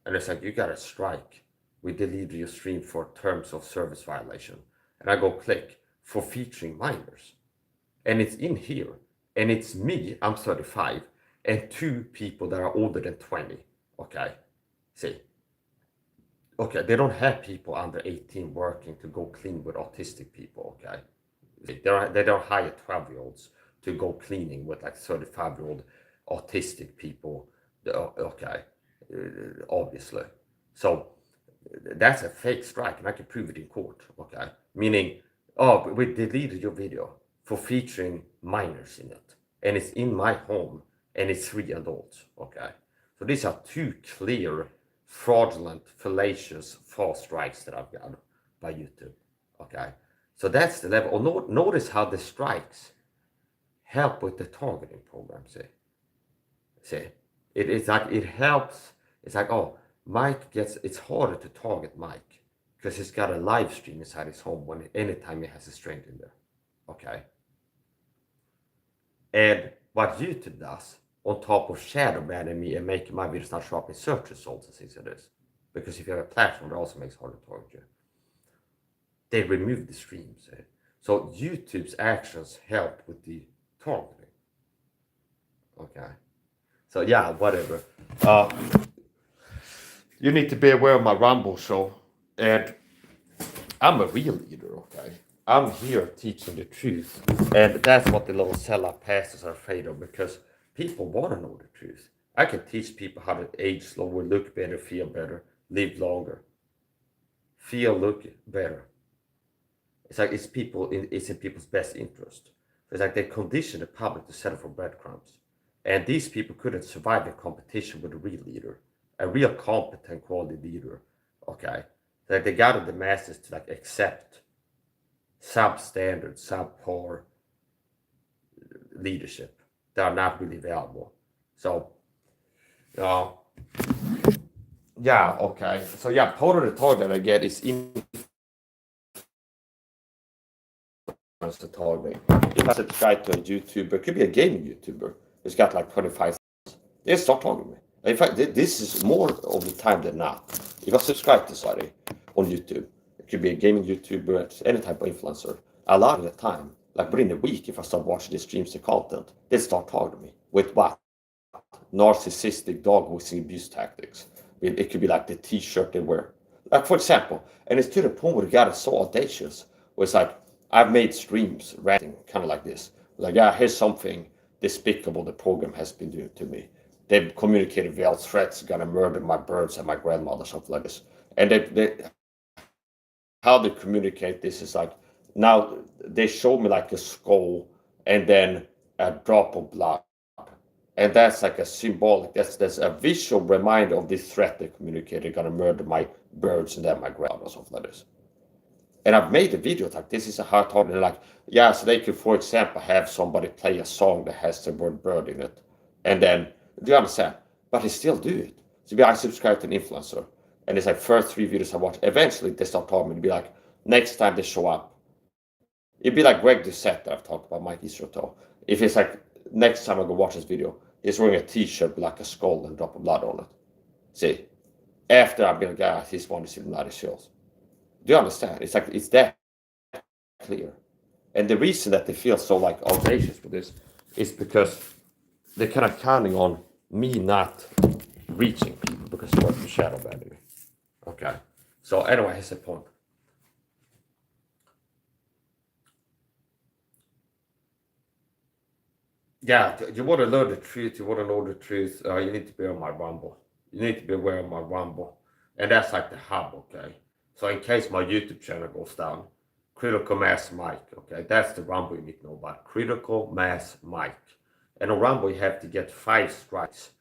And it's like, you got a strike. We deleted your stream for terms of service violation. And I go click for featuring minors. And it's in here. And it's me, I'm 35, and 2 people that are older than 20. Okay, see. Okay, they don't have people under 18 working to go clean with autistic people, okay? They don't hire 12-year-olds to go cleaning with like 35-year-old autistic people, okay, obviously. So that's a fake strike, and I can prove it in court, okay? Meaning, we deleted your video for featuring minors in it, and it's in my home, and it's 3 adults, okay? So these are 2 clear, fraudulent, fallacious, false strikes that I've got by YouTube, okay? So that's the level. Notice how the strikes help with the targeting program, see? It's like, it helps. It's like, it's harder to target Mike because he's got a live stream inside his home anytime he has a stranger in there, okay? And what YouTube does, on top of shadow banning me and making my videos not show up in search results and things like this, because if you have a platform that also makes it harder to target you, they remove the streams. So YouTube's actions help with the targeting. Okay. So yeah, whatever. You need to be aware of my Rumble show, and I'm a real leader, okay? I'm here teaching the truth, and that's what the little sellout pastors are afraid of, because people want to know the truth. I can teach people how to age slower, look better, feel better, live longer, look better. It's like it's in people's best interest. It's like they condition the public to settle for breadcrumbs, and these people couldn't survive in competition with a real leader, a real competent, quality leader. Okay, like they got the masses to like accept substandard, subpar leadership that are not really valuable. So, yeah, okay. So yeah, part of the target that I get is influence the targeting. If I subscribe to a YouTuber, it could be a gaming YouTuber, it's got like 25, they start targeting me. In fact, this is more of the time than not. If I subscribe to somebody on YouTube, it could be a gaming YouTuber, any type of influencer, a lot of the time, like within a week, if I start watching the streams and content, they start targeting me. With what? narcissistic dog whistling abuse tactics. It could be like the t-shirt they wear. Like for example, and it's to the point where the guy is so audacious, where it's like, I've made streams ranting kind of like this. Like, yeah, here's something despicable the program has been doing to me. They've communicated via threats, gonna murder my birds and my grandmother, something like this. And how they communicate this is like, now they show me like a skull and then a drop of blood. And that's like a symbolic, that's a visual reminder of this threat they communicate. They're gonna murder my birds and then my grandmother, something like this. And I've made a video like this is a hard target. Like, yeah, so they could, for example, have somebody play a song that has the word bird in it. And then, do you understand? But they still do it. So I subscribe to an influencer. And it's like first 3 videos I watch. Eventually they start talking to me. It'd be like, next time they show up. It'd be like Greg Doucette that I've talked about, Mike Isroto. If it's like, next time I go watch this video, he's wearing a t-shirt with like a skull and a drop of blood on it. See? After I've been like, ah, he's one to see the bloody shows. Do you understand? It's like, it's that clear. And the reason that they feel so like audacious with this is because they're kind of counting on me not reaching people because of the shadow banning. Okay. So anyway, here's the point. Yeah, you want to learn the truth, you want to know the truth, you need to be on my Rumble. You need to be aware of my Rumble. And that's like the hub, okay? So in case my YouTube channel goes down, Critical Mass Mike, okay? That's the Rumble you need to know about. Critical Mass Mike. And on Rumble, you have to get 5 strikes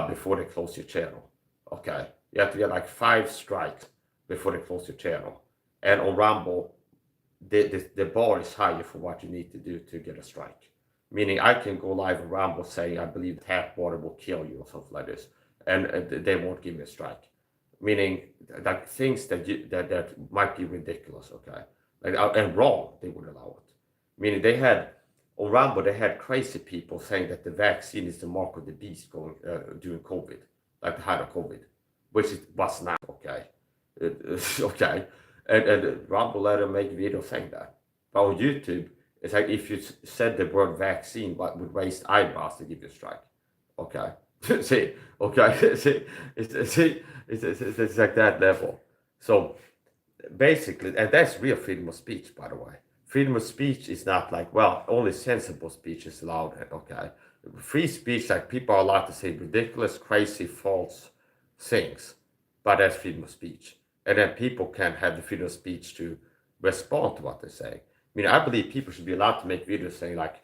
before they close your channel, okay? You have to get like 5 strikes before they close your channel. And on Rumble, the bar is higher for what you need to do to get a strike. Meaning I can go live on Rumble saying I believe tap water will kill you or something like this, and they won't give me a strike. Meaning like things that might be ridiculous, okay, like and wrong, they would allow it. Meaning they had on Rumble they had crazy people saying that the vaccine is the mark of the beast going during COVID, like the height of COVID, which it was not, okay, okay, and Rumble let them make videos saying that, but on YouTube. It's like if you said the word vaccine, but with raised eyebrows, to give you a strike. Okay, see, okay, see, it's like that level. So basically, and that's real freedom of speech, by the way. Freedom of speech is not like, well, only sensible speech is allowed. Okay, free speech, like people are allowed to say ridiculous, crazy, false things, but that's freedom of speech. And then people can have the freedom of speech to respond to what they say. I mean, I believe people should be allowed to make videos saying like,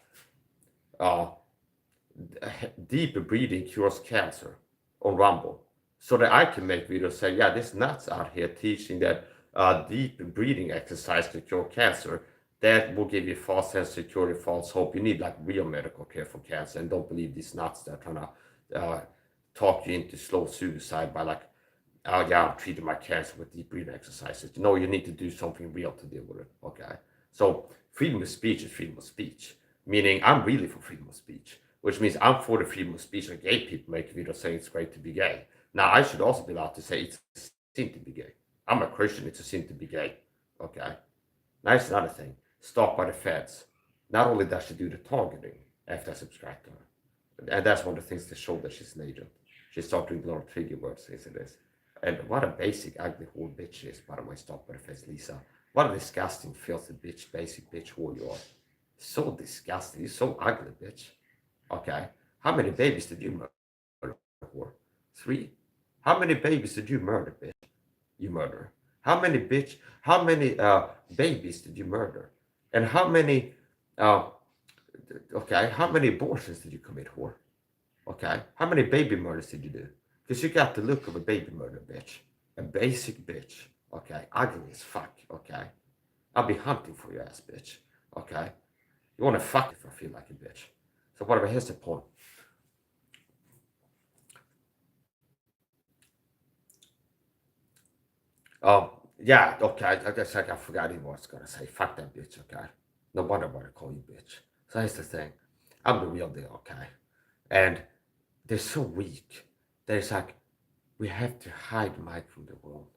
deep breathing cures cancer on Rumble. So that I can make videos saying, yeah, this nuts out here teaching that deep breathing exercise can cure cancer. That will give you false sense of security, false hope. You need like real medical care for cancer, and don't believe these nuts that are trying to talk you into slow suicide by like, oh yeah, I'm treating my cancer with deep breathing exercises. No, you need to do something real to deal with it, okay? So freedom of speech is freedom of speech, meaning I'm really for freedom of speech, which means I'm for the freedom of speech and gay people make videos saying it's great to be gay. Now, I should also be allowed to say it's a sin to be gay. I'm a Christian, it's a sin to be gay, okay? Now, here's another thing. Stopped by the feds. Not only does she do the targeting after I subscribe to her, and that's one of the things that show that she's an agent. She started doing a lot of trigger words, things like this. And what a basic, ugly whore bitch she is, by the way, stopped by the feds, Lisa. What a disgusting, filthy bitch, basic bitch whore you are. So disgusting. You're so ugly, bitch. Okay. How many babies did you murder? 3. How many babies did you murder, bitch? You murder. How many babies did you murder? And how many okay, how many abortions did you commit, whore? Okay. How many baby murders did you do? Because you got the look of a baby murder, bitch. A basic bitch. Okay, ugly as fuck, okay? I'll be hunting for your ass, bitch, okay? You wanna fuck if I feel like a bitch. So whatever, here's the point. Yeah, okay, I guess I forgot what I was gonna say. Fuck that bitch, okay? No wonder why I call you bitch. So here's the thing. I'm the real deal, okay? And they're so weak. There's like, we have to hide Mike from the world.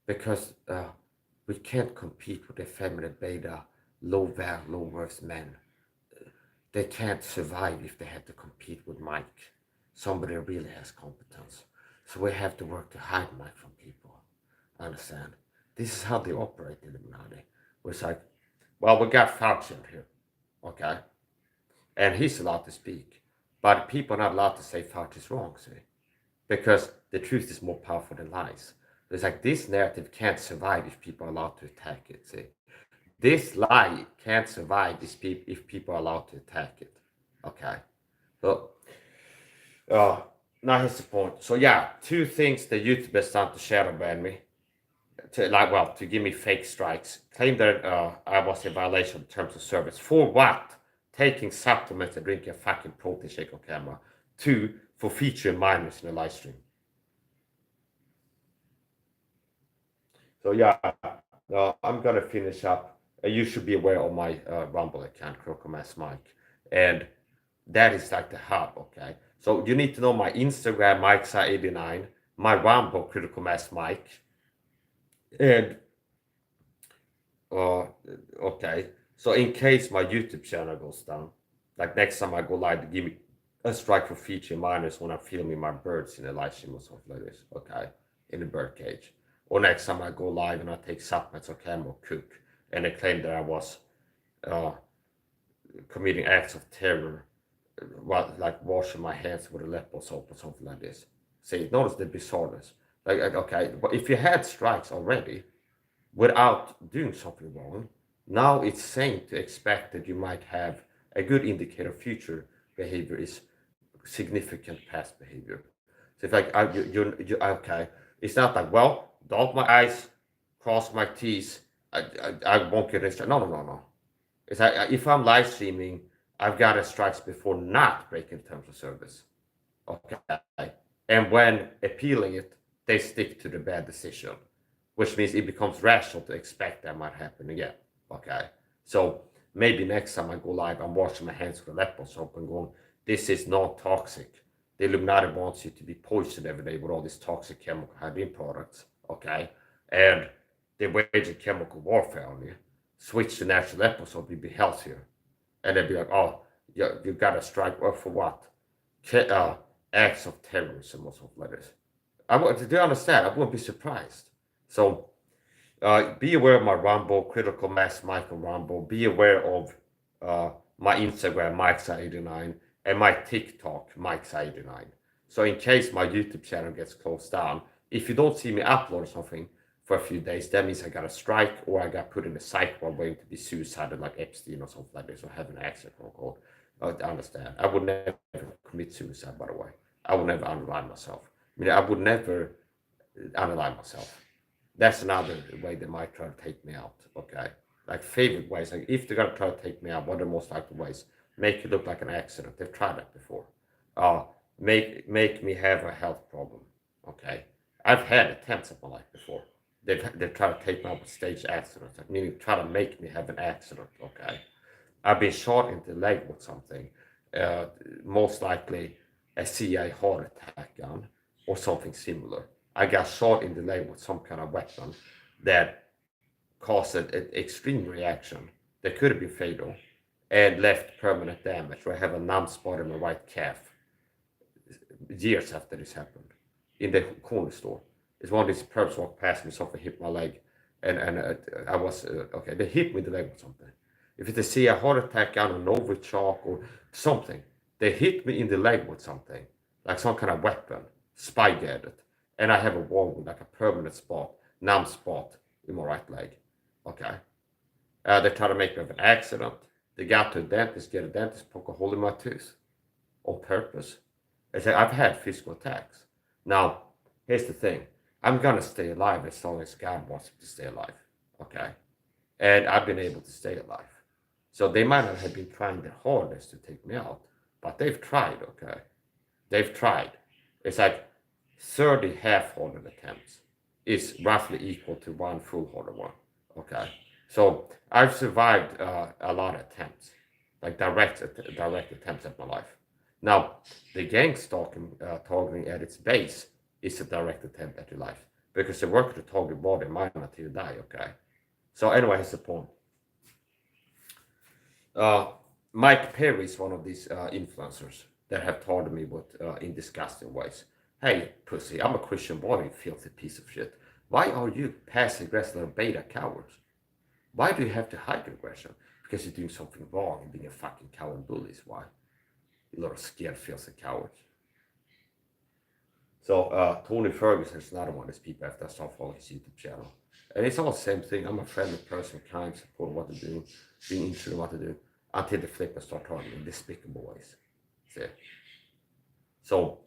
Because we can't compete with the feminine beta, low value, low worth men. They can't survive if they have to compete with Mike. somebody really has competence. So we have to work to hide Mike from people. Understand? This is how they operate in the Illuminati. It's like, well, we got Fauci in here, okay? And he's allowed to speak. But people are not allowed to say Fauci's wrong, see? Because the truth is more powerful than lies. It's like this narrative can't survive if people are allowed to attack it, see? This lie can't survive if people are allowed to attack it, okay? So, now here's the point. So yeah, 2 things the YouTube has done to shadow ban me. To give me fake strikes. Claim that I was in violation of terms of service. For what? Taking supplements and drinking a fucking protein shake on camera. 2, for featuring minors in a live stream. So yeah, I'm gonna finish up. You should be aware of my Rumble account, Critical Mass Mike, and that is like the hub. Okay, so you need to know my Instagram, MikeSA89, my Rumble, Critical Mass Mike, and okay. So in case my YouTube channel goes down, like next time I go live, to give me a strike for featuring minors when I'm filming my birds in a live stream or something like this. Okay, in the bird cage. Or next time I go live and I take supplements or camera cook, and they claim that I was committing acts of terror, like washing my hands with a leopard soap or something like this. See, notice the bizarreness. Like, okay, but if you had strikes already without doing something wrong, now it's sane to expect that you might have a good indicator of future behavior is significant past behavior. So if like okay, it's not like, well, dot my I's, cross my T's, I won't get a strike. No. It's like if I'm live streaming, I've got a strikes before not breaking terms of service. Okay. And when appealing it, they stick to the bad decision, which means it becomes rational to expect that might happen again. Okay. So maybe next time I go live, I'm washing my hands with a leopard soap and going, this is not toxic. The Illuminati wants you to be poisoned every day with all these toxic chemical hygiene products. Okay. And they wage a chemical warfare on you. Switch to natural leopard soap, you'd be healthier. And they'd be like, oh, you got to strike for what? Acts of terrorism or something like this. Do you understand? I wouldn't be surprised. So be aware of my Rumble, Critical Mass Michael Rumble. Be aware of my Instagram, MikeSA89, and my TikTok, MikeSA89. So in case my YouTube channel gets closed down, if you don't see me upload something for a few days, that means I got a strike or I got put in a psych ward waiting to be suicided like Epstein or something like this, or have an accident or code. I understand. I would never commit suicide, by the way. I would never underline myself. I mean, I would never underline myself. That's another way they might try to take me out, okay? Like favorite ways, like if they're gonna try to take me out, what are the most likely ways? Make it look like an accident. They've tried that before. Make me have a health problem, okay? I've had attempts at my life before. They've tried to take me out with staged accidents, like meaning try to make me have an accident, okay? I've been shot in the leg with something, most likely a CIA heart attack gun or something similar. I got shot in the leg with some kind of weapon that caused an extreme reaction that could have been fatal and left permanent damage. I have a numb spot in my right calf years after this happened in the corner store. It's one of these perps walked past me, something hit my leg, and I was okay. They hit me in the leg with something. If they see a heart attack gun or Novichok or something, they hit me in the leg with something, like some kind of weapon, spy gadget, and I have a wall with like a permanent spot, numb spot in my right leg. Okay. They try to make me have an accident. They got to a dentist, get a dentist, poke a hole in my tooth on purpose. I said, I've had physical attacks. Now, here's the thing. I'm going to stay alive as long as God wants me to stay alive. Okay. And I've been able to stay alive. So they might not have been trying their hardest to take me out, but they've tried, okay? They've tried. It's like 30 half-hearted attempts is roughly equal to one full-hearted one, okay? So I've survived a lot of attempts, like direct attempts at my life. Now, the gang stalking, targeting at its base is a direct attempt at your life because they work to target body and mind until you die, okay? So anyway, here's the point. Mike Perry is one of these influencers. that have taunted me with in disgusting ways. Hey, pussy, I'm a Christian boy, you filthy piece of shit. Why are you passive aggressive and beta cowards? Why do you have to hide your aggression? Because you're doing something wrong and being a fucking coward bully is why. You little scared filthy cowards. So Tony Ferguson is another one of these people after I start following his YouTube channel. And it's all the same thing. I'm a friendly person, kind, support what they do, being interested in what they do, until the flip and start talking in despicable ways. See? So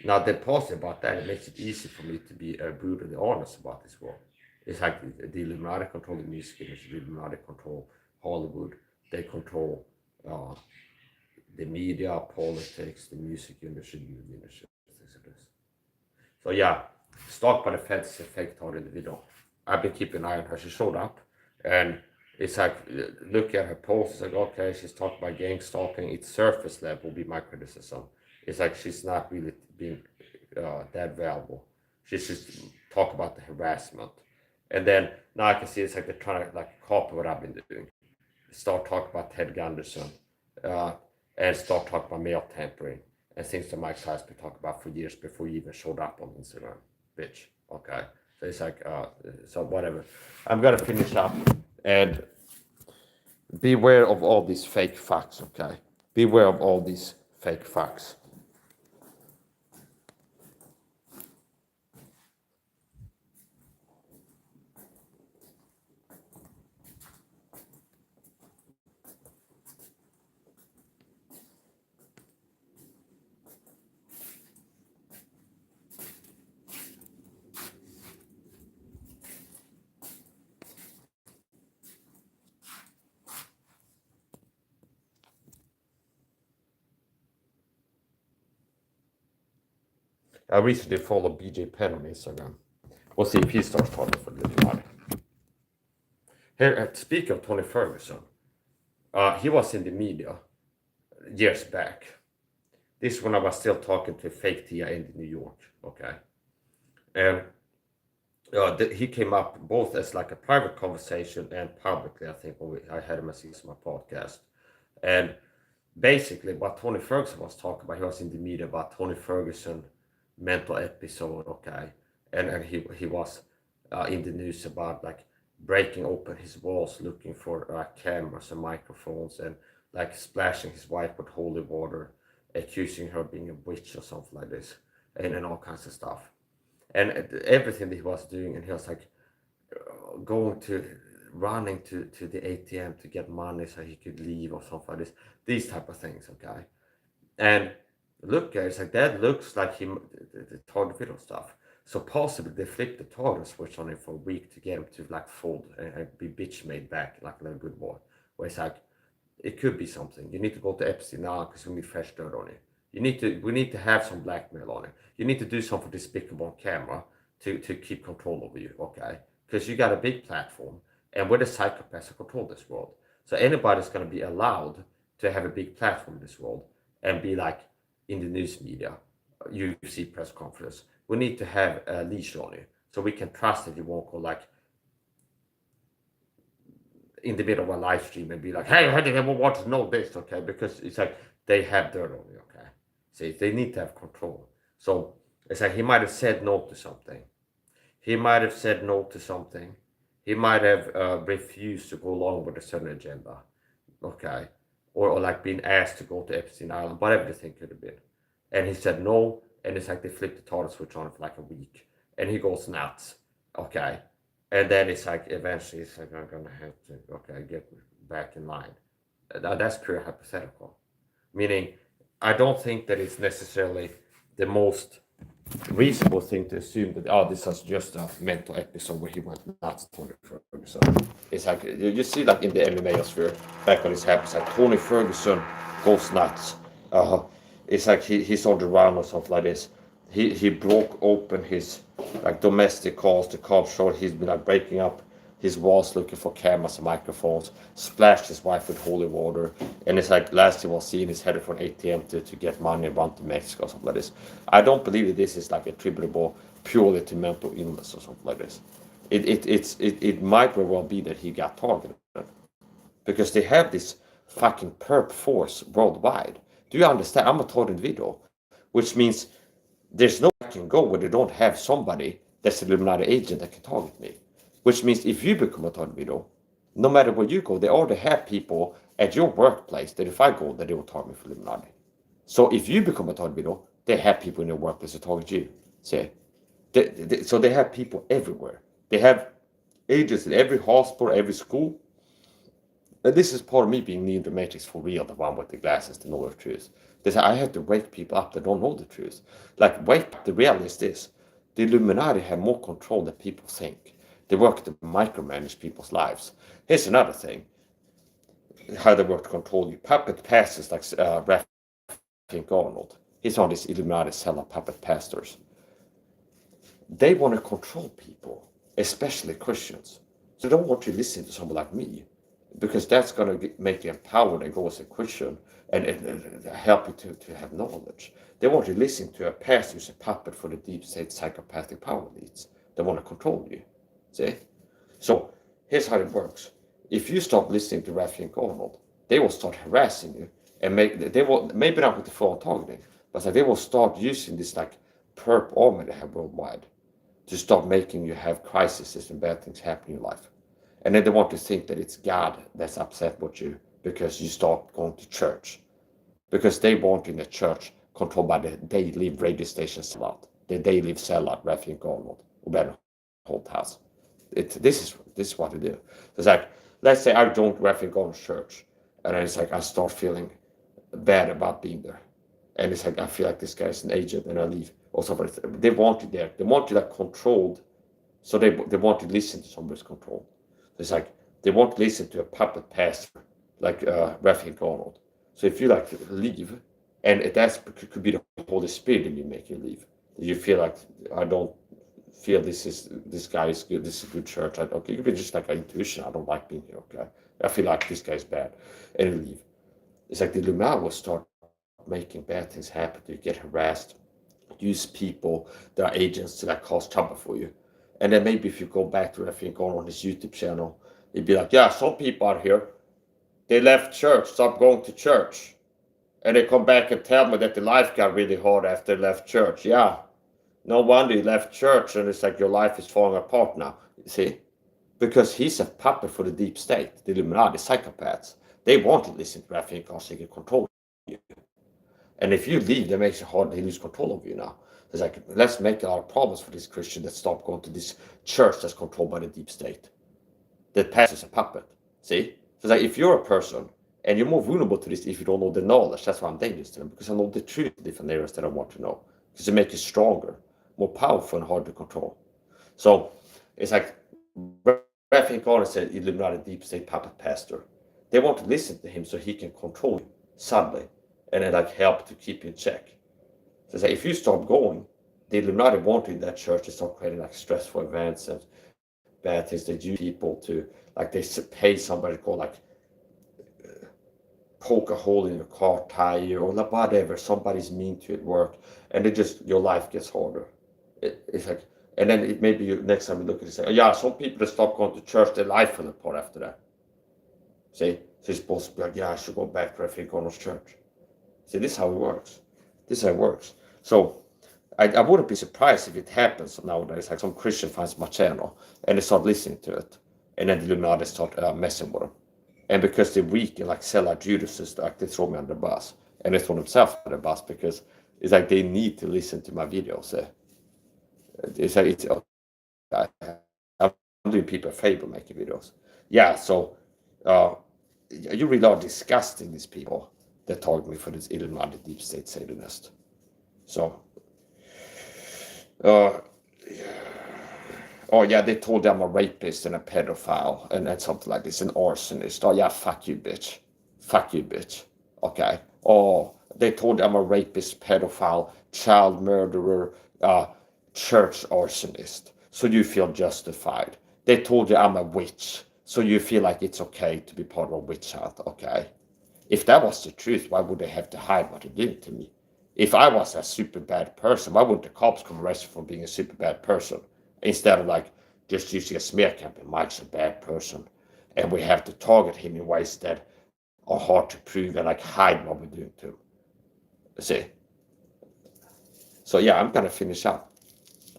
now the positive about that, it makes it easy for me to be brutally honest about this world. It's like the Illuminati control the music industry, the Illuminati control Hollywood, they control the media, politics, the music industry, the movie industry, things like this. So yeah, stalked by the feds is a fake target individual. I've been keeping an eye on her. She showed up, and it's like, look at her posts. It's like, okay, she's talking about gang stalking. Its surface level will be my criticism. It's like she's not really being that valuable. She's just talk about the harassment, and then now I can see it's like they're trying to like copy what I've been doing. Start talking about Ted Gunderson, and start talking about mail tampering and things that Mike has been talking about for years before he even showed up on Instagram. Bitch. Okay. So it's like, so whatever. I'm gonna finish up and beware of all these fake facts, okay? Beware of all these fake facts. I recently followed BJ Penn on Instagram. We'll see if he starts talking for the Illuminati. Here, speaking of Tony Ferguson, he was in the media years back. This when I was still talking to fake Tia in New York, okay? And he came up both as like a private conversation and publicly, I think, when I had him as my podcast. And basically what Tony Ferguson was talking about, he was in the media about Tony Ferguson mental episode, okay? And he was in the news about like breaking open his walls, looking for cameras and microphones, and like splashing his wife with holy water, accusing her of being a witch or something like this, and all kinds of stuff. And everything that he was doing, and he was like running to the ATM to get money so he could leave or something like this. These type of things, okay? And look, guys, like that looks like the target video stuff. So possibly they flipped the target switch on him for a week to get him to like fold and be bitch made back like a little good boy. Where it's like, it could be something. You need to go to Epstein now because we need fresh dirt on it. We need to have some blackmail on it. You need to do something despicable on camera to keep control over you, okay? Because you got a big platform, and we're the psychopaths who control this world. So anybody's going to be allowed to have a big platform in this world and be like in the news media, UFC press conference. We need to have a leash on you so we can trust that you won't go like in the middle of a live stream and be like, hey, I didn't want to know this, okay? Because it's like they have dirt on you, okay? See, they need to have control. So it's like he might have said no to something. He might have said no to something. He might have refused to go along with a certain agenda, okay? Or like being asked to go to Epstein Island, whatever the thing could have been. And he said no, and it's like they flipped the target switch on for like a week. And he goes nuts, okay? And then it's like, eventually it's like, I'm gonna have to, okay, get back in line. That's pure hypothetical. Meaning, I don't think that it's necessarily the most reasonable thing to assume that, oh, this was just a mental episode where he went nuts, Tony Ferguson. It's like, you see like in the MMA sphere, back when this happens, like Tony Ferguson goes nuts. It's like he's on the run or something like this. He broke open his like domestic calls. The cops showed he's been like breaking up his walls looking for cameras and microphones, splashed his wife with holy water, and it's like last he was seen is headed for an ATM to get money and run to Mexico or something like this. I don't believe that this is like attributable purely to mental illness or something like this. It might very well be that he got targeted because they have this fucking perp force worldwide Do you understand? I'm a target individual, which means there's no I can go where they don't have somebody that's an Illuminati agent that can target me. Which means if you become a target individual, no matter where you go, they already have people at your workplace that if I go there, they will target me for Illuminati. So if you become a target individual, they have people in your workplace that target you. See? So they have people everywhere. They have agents in every hospital, every school. And this is part of me being Neo the Matrix for real, the one with the glasses, to know the truth. This I have to wake people up that don't know the truth. Like, wake up. The reality is this: the Illuminati have more control than people think. They work to micromanage people's lives. Here's another thing: how they work to control you. Puppet pastors like Raphael Arnold. He's on this Illuminati cell of puppet pastors. They want to control people, especially Christians. So they don't want you listening to someone like me, because that's going to make you empowered and go as a Christian and help you to have knowledge. They want you to listen to a pastor who's a puppet for the deep state psychopathic power elites. They want to control you. See? So here's how it works. If you stop listening to Raphael Arnold, they will start harassing you, and they will, maybe not with the full targeting, but they will start using this like perp army they have worldwide to stop making you have crises and bad things happen in your life. And then they want to think that it's God that's upset with you because you stop going to church. Because they want in the church controlled by the they live radio station sellout. The they live sellout, Raphael Arnold, or Ben Holthouse. This is what they do. It's like, let's say I don't Raphael Arnold's church, and then it's like I start feeling bad about being there. And it's like I feel like this guy's an agent, and I leave. Or somebody. They want you there. They want you like controlled. So they want to listen to somebody's control. It's like they want to listen to a puppet pastor like Raphael Arnold. So if you like leave, and that could be the Holy Spirit in you make you leave. You feel like I don't feel this guy is good. This is a good church. Okay, it could be just like an intuition. I don't like being here. Okay, I feel like this guy's bad, and you leave. It's like the Illuminati will start making bad things happen. You get harassed. Use people that are agents to like cause trouble for you. And then maybe if you go back to Raphael Arnold on his YouTube channel, he'd be like, yeah, some people out here, they left church, stopped going to church. And they come back and tell me that the life got really hard after they left church. Yeah, no wonder he left church, and it's like your life is falling apart now. You see? Because he's a puppet for the deep state, the Illuminati, psychopaths. They want to listen to Raphael Arnold so they can control you. And if you leave, that makes it hard to lose control of you now. It's like, let's make a lot of problems for this Christian that stop going to this church that's controlled by the deep state. That passes a puppet. See? So it's like, if you're a person, and you're more vulnerable to this if you don't know the knowledge, that's why I'm dangerous to them, because I know the truth in different areas that I want to know. Because it makes you stronger, more powerful, and hard to control. So it's like, Raphael Arnold said, Illuminati deep state puppet pastor. They want to listen to him so he can control you suddenly. And then like help to keep you in check. So say if you stop going, the Illuminati want you in that church to start creating like stressful events and bad things. They use people to like they pay somebody to go like poke a hole in your car tire or like whatever. Somebody's mean to you at work, and it just your life gets harder. It's like, and then maybe you next time you look at it and say, oh yeah, some people that stop going to church, their life fell apart after that. See, so you're supposed to be like, yeah, I should go back to Raphael Arnold's church. See, this is how it works. This is how it works. So I wouldn't be surprised if it happens nowadays. Like some Christian finds my channel and they start listening to it, and then the Illuminati start messing with them. And because they're weak and like sell out Judas, like they throw me under the bus, and they throw themselves under the bus because it's like they need to listen to my videos. It's like I'm doing people a favor making videos. Yeah, so you really are disgusting these people that target me for this Illuminati deep state Satanist. So, oh yeah, they told me I'm a rapist and a pedophile and something like this, an arsonist. Oh yeah, fuck you, bitch. Fuck you, bitch. Okay. Oh, they told me I'm a rapist, pedophile, child murderer, church arsonist. So you feel justified. They told you I'm a witch. So you feel like it's okay to be part of a witch hunt. Okay. If that was the truth, why would they have to hide what they did to me? If I was a super bad person, why wouldn't the cops come arrest me for being a super bad person? Instead of like just using a smear campaign, Mike's a bad person. And we have to target him in ways that are hard to prove and like hide what we're doing to him. See? So yeah, I'm gonna finish up.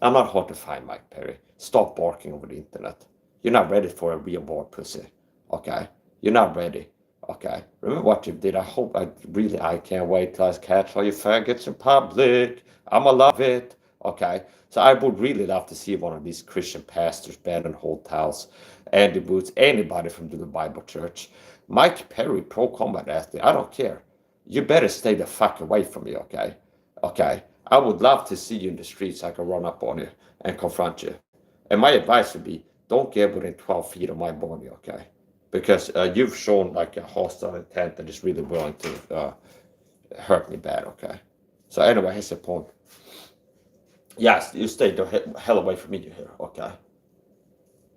I'm not hard to find, Mike Perry. Stop barking over the internet. You're not ready for a real war, pussy. Okay? You're not ready. Okay? Remember what you did. I can't wait till I catch all you faggots in public. I'ma love it. Okay? So I would really love to see one of these Christian pastors, Ben hotels, Andy Boots, anybody from the Bible Church. Mike Perry, pro combat athlete. I don't care. You better stay the fuck away from me, okay? Okay? I would love to see you in the streets. I can run up on you and confront you. And my advice would be, don't get within 12 feet of my body, okay? Because you've shown like a hostile intent that is really willing to hurt me bad, okay? So anyway, here's the point. Yes, you stay the hell away from me here, okay?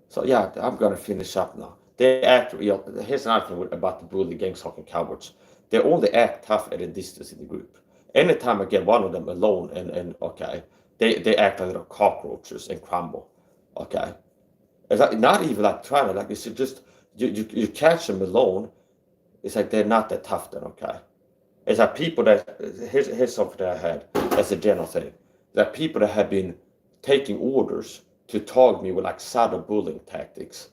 So yeah, I'm gonna finish up now. They act real. Here's another thing about the bully gang talking cowards. They only act tough at a distance in the group. Anytime I get one of them alone and okay, they act like little cockroaches and crumble. Okay. It's like not even like trying to like it's just you catch them alone, it's like they're not that tough then, okay? It's like people that here's something that I had as a general thing. That people that have been taking orders to target me with like subtle bullying tactics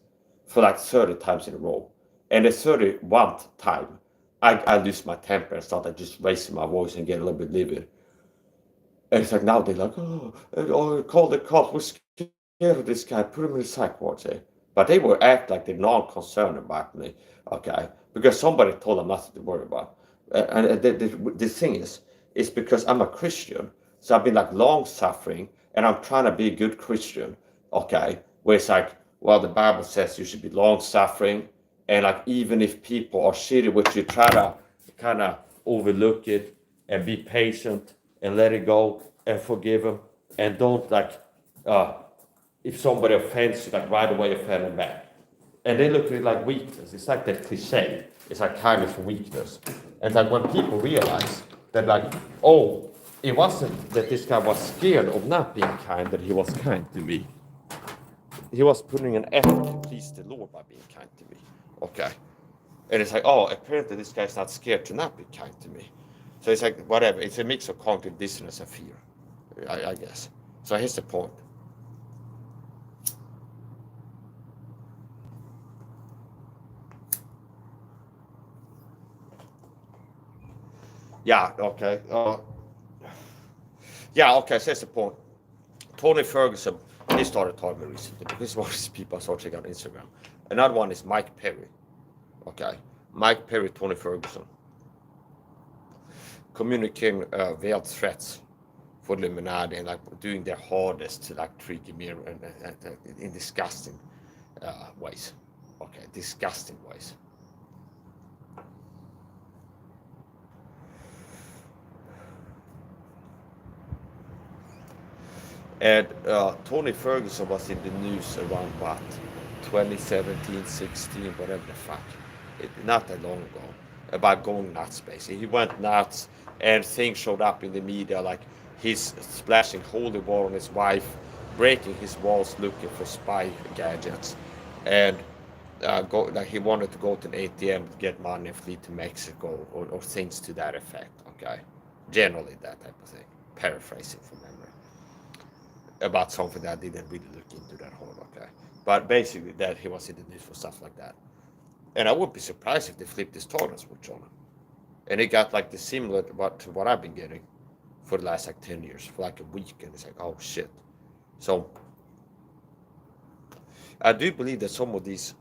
for like 30 times in a row. And the 31st time, I lose my temper and start like just raising my voice and get a little bit livid. And it's like now they're like, call the cops, we're scared of this guy, put him in the psych ward, say. But they will act like they're non-concerned about me, okay? Because somebody told them nothing to worry about. And the thing is, it's because I'm a Christian, so I've been like long-suffering, and I'm trying to be a good Christian, okay? Where it's like, well, the Bible says you should be long-suffering, and like even if people are shitty with you, try to kind of overlook it and be patient and let it go and forgive them, and don't like if somebody offends you, like right away offend them back. And they look at it like weakness. It's like that cliche. It's like kindness for weakness. And like when people realize that like, oh, it wasn't that this guy was scared of not being kind, that he was kind to me. He was putting an effort to please the Lord by being kind to me. Okay. And it's like, oh, apparently this guy's not scared to not be kind to me. So it's like, whatever. It's a mix of cognitive dissonance and fear, I guess. So here's the point. Yeah, okay. Yeah, okay, so that's the point. Tony Ferguson, he started talking recently. This is one of these people I saw checking out Instagram. Another one is Mike Perry. Okay. Mike Perry, Tony Ferguson. Communicating veiled threats for the Illuminati and like doing their hardest to like trigger me in disgusting ways. Okay, disgusting ways. And Tony Ferguson was in the news around what, 2017, 16, whatever the fuck, not that long ago, about going nuts basically. He went nuts and things showed up in the media like he's splashing holy water on his wife, breaking his walls looking for spy gadgets, and like he wanted to go to an ATM to get money and flee to Mexico or things to that effect, okay? Generally that type of thing, paraphrasing from memory. About something that I didn't really look into that hard, okay? But basically that he was in the news for stuff like that. And I wouldn't be surprised if they flipped his tolerance switch on him. And it got like the similar to what I've been getting for the last like 10 years, for like a week, and it's like, oh shit. So I do believe that some of these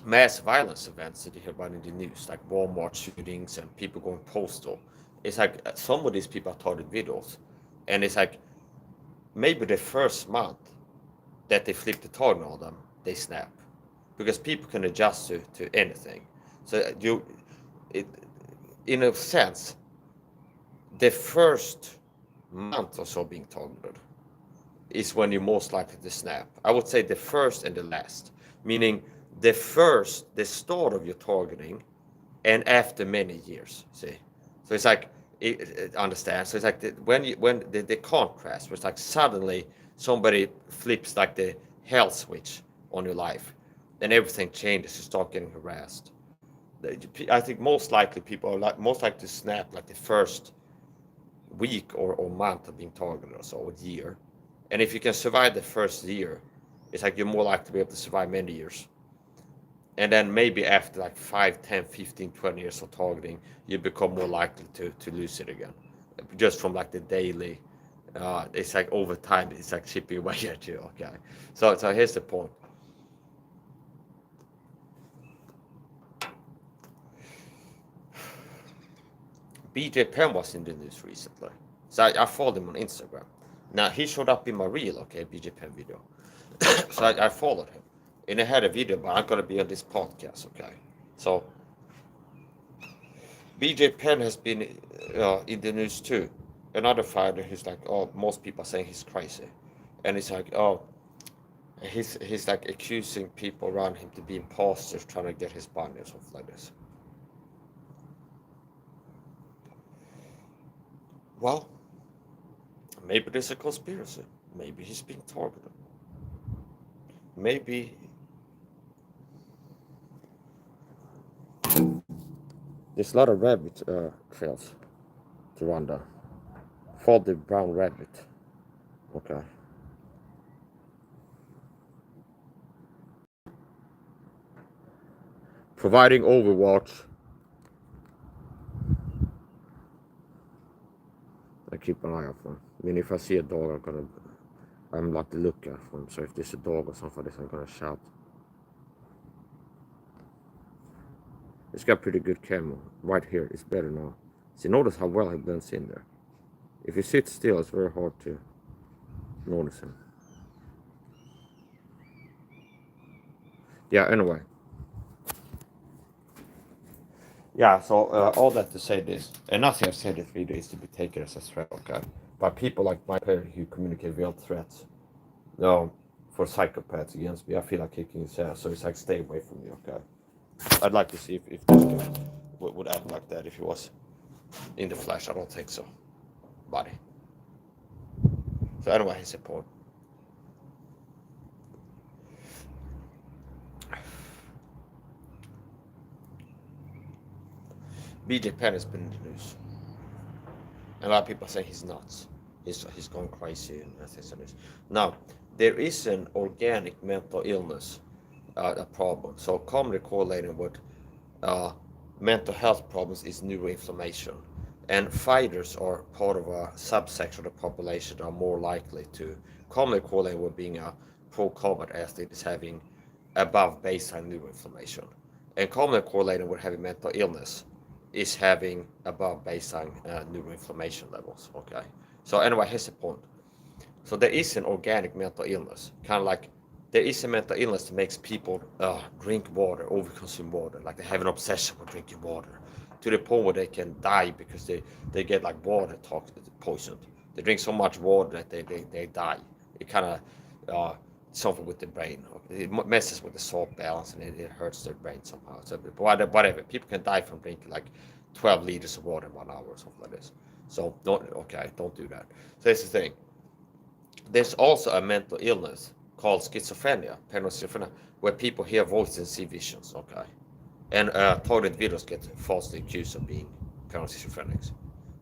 mass violence events that you hear about in the news, like Walmart shootings and people going postal, it's like some of these people are targeted videos, and it's like maybe the first month that they flip the target on them, they snap, because people can adjust to anything. So in a sense, the first month or so being targeted is when you're most likely to snap. I would say the first and the last, meaning the start of your targeting, and after many years. See, so it's like understand. So it's like when the contrast, where it's like suddenly somebody flips like the hell switch on your life, and everything changes. You start getting harassed. I think most likely people are most likely to snap like the first week or month of being targeted or so, or year. And if you can survive the first year, it's like you're more likely to be able to survive many years. And then maybe after like 5, 10, 15, 20 years of targeting, you become more likely to lose it again. Just from like the daily, it's like over time, it's like chipping away at you, okay? So here's the point. BJ Penn was in the news recently. So I followed him on Instagram. Now, he showed up in my reel, okay, BJ Penn video. So I followed him. And I had a video, but I'm going to be on this podcast, okay? So BJ Penn has been in the news too. Another fighter who's like, oh, most people are saying he's crazy. And it's like, oh, he's like accusing people around him to be imposters trying to get his money or something like this. Well, maybe there's a conspiracy. Maybe he's being targeted. Maybe there's a lot of rabbit trails to run down. For the brown rabbit. Okay. Providing Overwatch. I keep an eye out for him. I mean, if I see a dog, I'm like the lookout for him. So if there's a dog or something like this, I'm gonna shout. It's got pretty good camo. Right here, it's better now. See, notice how well he blends in there. If he sits still, it's very hard to notice him. Yeah, anyway. Yeah, so all that to say this, and nothing I've said in this video is to be taken as a threat, okay? But people like my parents who communicate real threats, for psychopaths against me, I feel like kicking his ass. So it's like, stay away from me, okay? I'd like to see if this guy would act like that if he was in the flesh. I don't think so, buddy. So anyway, his support. BJ Penn has been in the news. And a lot of people say he's nuts. He's gone crazy and things like this. Now, there is an organic mental illness a problem. So commonly correlated with mental health problems is neuroinflammation. And fighters are part of a subsection of the population that are more likely to commonly correlate with being a pro-combat athlete is having above baseline neuroinflammation. And commonly correlated with having mental illness is having above baseline neuroinflammation levels, okay? So anyway, here's the point. So there is an organic mental illness, kind of like there is a mental illness that makes people drink water, overconsume water, like they have an obsession with drinking water, to the point where they can die because they get like water poisoned. They drink so much water that they die. It kind of something with the brain. It messes with the salt balance and it hurts their brain somehow. So whatever, people can die from drinking like 12 liters of water in 1 hour or something like this. So don't do that. So here's the thing. There's also a mental illness called schizophrenia, schizophrenia, where people hear voices and see visions, okay? And targeted individuals get falsely accused of being schizophrenics.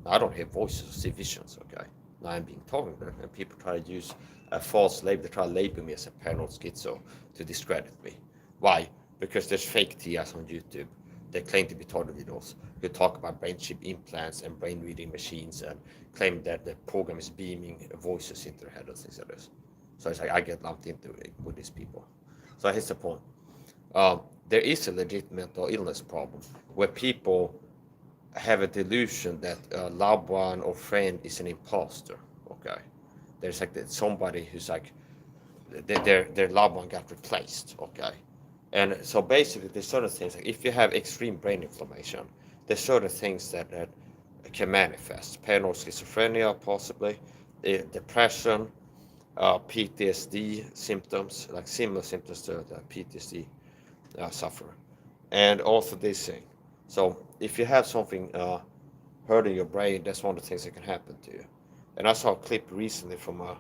Now, I don't hear voices or see visions, okay? Now I'm being targeted, and people try to use a false label. They try to label me as a paranoid schizo to discredit me. Why? Because there's fake TIs on YouTube. They claim to be targeted individuals who talk about brain chip implants and brain reading machines and claim that the program is beaming voices into their head and things like this. So it's like I get lumped into it with these people. So here's the point. There is a legit mental illness problem where people have a delusion that a loved one or friend is an imposter. Okay, there's like somebody who's like their loved one got replaced. Okay, and so basically there's certain things like if you have extreme brain inflammation, there's certain things that can manifest. Paranoid schizophrenia, possibly, depression, PTSD symptoms, like similar symptoms to the PTSD sufferer, and also this thing. So if you have something hurting your brain, that's one of the things that can happen to you. And I saw a clip recently from a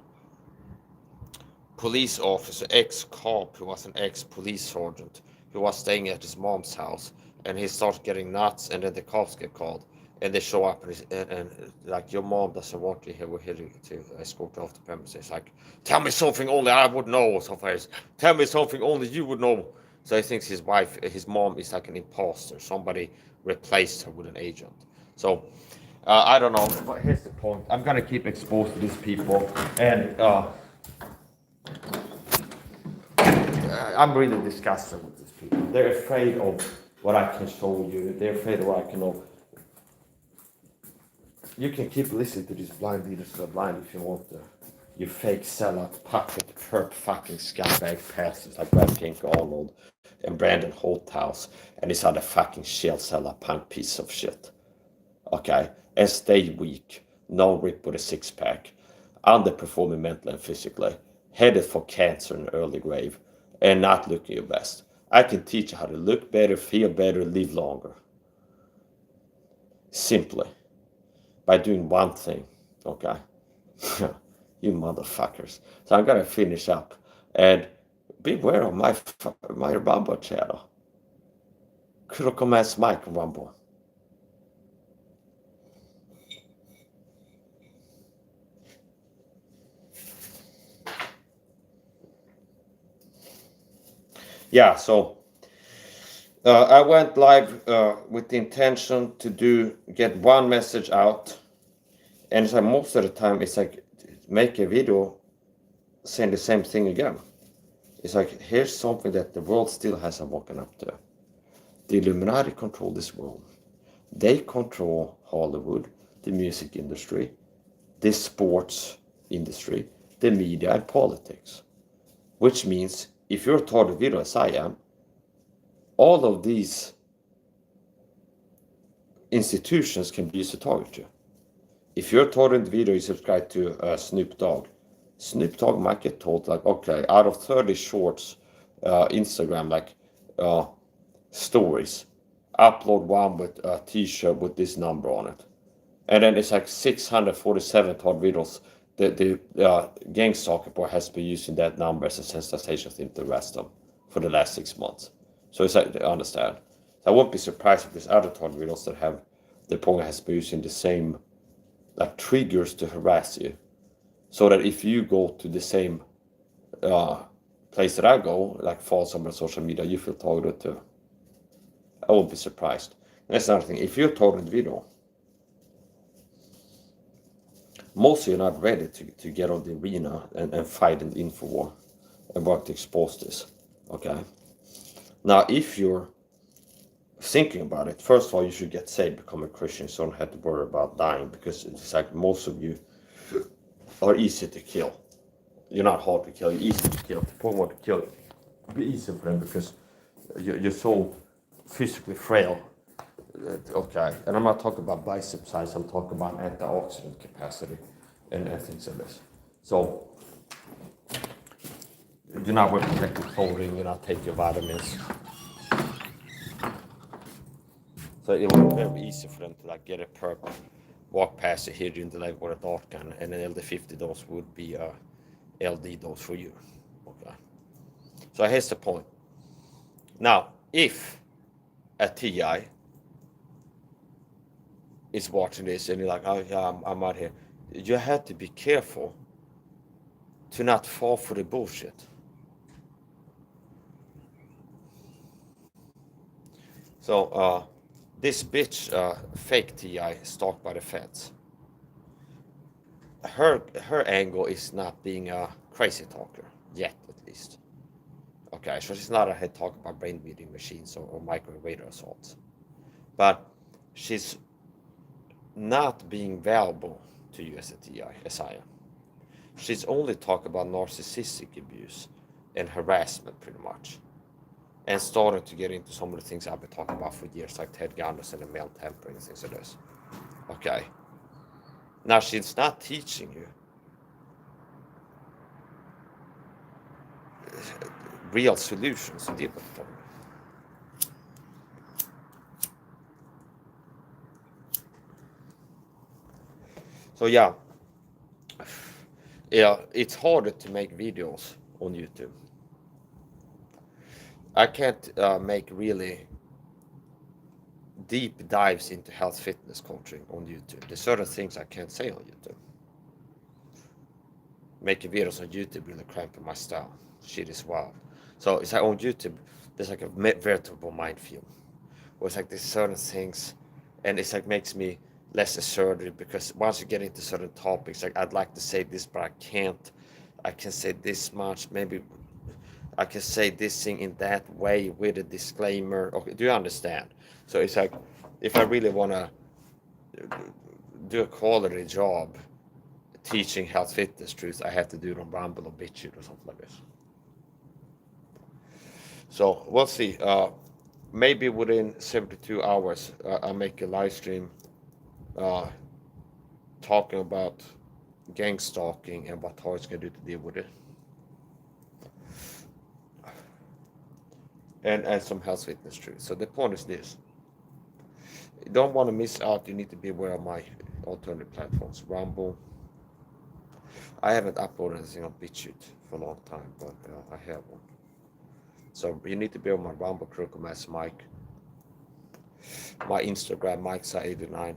police officer, ex-cop, who was an ex-police sergeant, who was staying at his mom's house, and he starts getting nuts, and then the cops get called, and they show up and like, your mom doesn't want you here, we're here to escort you off the premises. Like, tell me something only I would know. So tell me something only you would know. So he thinks his mom is like an imposter. Somebody replaced her with an agent. So I don't know, but here's the point. I'm gonna keep exposed to these people, and I'm really disgusted with these people. They're afraid of what I can show you. They're afraid of what I can know. You can keep listening to these blind leaders that are blind if you want to. You fake sellout, puppet, perp, fucking scumbag pastors like Brad Pink Arnold and Brandon Holthouse and this other fucking shell seller punk piece of shit. Okay? And stay weak. No rip with a six pack. Underperforming mentally and physically. Headed for cancer in early grave. And not looking your best. I can teach you how to look better, feel better, live longer. Simply. By doing one thing. Okay? You motherfuckers. So I'm gonna finish up. And beware of my Rumble channel. Critical Mass Mike Rumble. Yeah, so I went live with the intention to get one message out, and so most of the time it's like make a video saying the same thing again. It's like, here's something that the world still hasn't woken up to. The Illuminati control this world. They control Hollywood, the music industry, the sports industry, the media, and politics. Which means if you're a target video as I am, all of these institutions can be used to target you. If you're a target video, you subscribe to Snoop Dogg. Snoop Dogg might get told, like, okay, out of 30 shorts, Instagram, like stories, upload one with a t-shirt with this number on it. And then it's like 647 target videos. The gang stalker boy has been using that number as a sensation thing to arrest them for the last 6 months. So it's like, I understand. So I won't be surprised if there's other target videos that have the program has been using the same like triggers to harass you. So that if you go to the same place that I go, like follow someone on social media, you feel targeted too. I won't be surprised. And that's another thing. If you're targeted video, most of you are not ready to get on the arena and fight in the info war and work to expose this. Okay? Now, if you're thinking about it, first of all, you should get saved, become a Christian, so you don't have to worry about dying, because it's like most of you are easy to kill. You're not hard to kill, you're easy to kill. The point to kill it'd be easy for them because you're so physically frail. Okay, and I'm not talking about bicep size, I'm talking about antioxidant capacity and things like this. So, do not wear protective clothing, do not take your vitamins. So it was very easy for them to like get a perp, walk past a hydrogen delay or a dark gun, and an LD50 dose would be a LD dose for you. Okay. So here's the point. Now, if a TI is watching this and you're like, oh yeah, I'm out here, you have to be careful to not fall for the bullshit. So this bitch, fake TI, stalked by the feds. Her angle is not being a crazy talker yet, at least. Okay, so she's not a head talker about brain reading machines or micro radar assaults, but she's not being valuable to you as a TI, as I am. She's only talking about narcissistic abuse and harassment, pretty much, and starting to get into some of the things I've been talking about for years, like Ted Gunderson and male tampering and things like this. Okay. Now, she's not teaching you real solutions to deal with the problem. So yeah, it's harder to make videos on YouTube. I can't make really deep dives into health fitness coaching on YouTube. There's certain things I can't say on YouTube. Making videos on YouTube really cramping my style. Shit is wild. So it's like on YouTube, there's like a veritable minefield. Where it's like there's certain things, and it's like makes me less assertive, because once you get into certain topics, like I'd like to say this, but I can't. I can say this much, maybe I can say this thing in that way with a disclaimer. Okay, do you understand? So it's like, if I really want to do a quality job teaching health fitness truths, I have to do it on Rumble or BitChute or something like this. So we'll see. Maybe within 72 hours, I'll make a live stream talking about gang stalking and what Taurus can do to deal with it. And some health fitness truths. So the point is this. You don't want to miss out. You need to be aware of my alternative platforms. Rumble. I haven't uploaded anything on BitChute for a long time, but I have one. So you need to be on my Rumble, Critical Mass Mike. My Instagram, MikeSAHA89.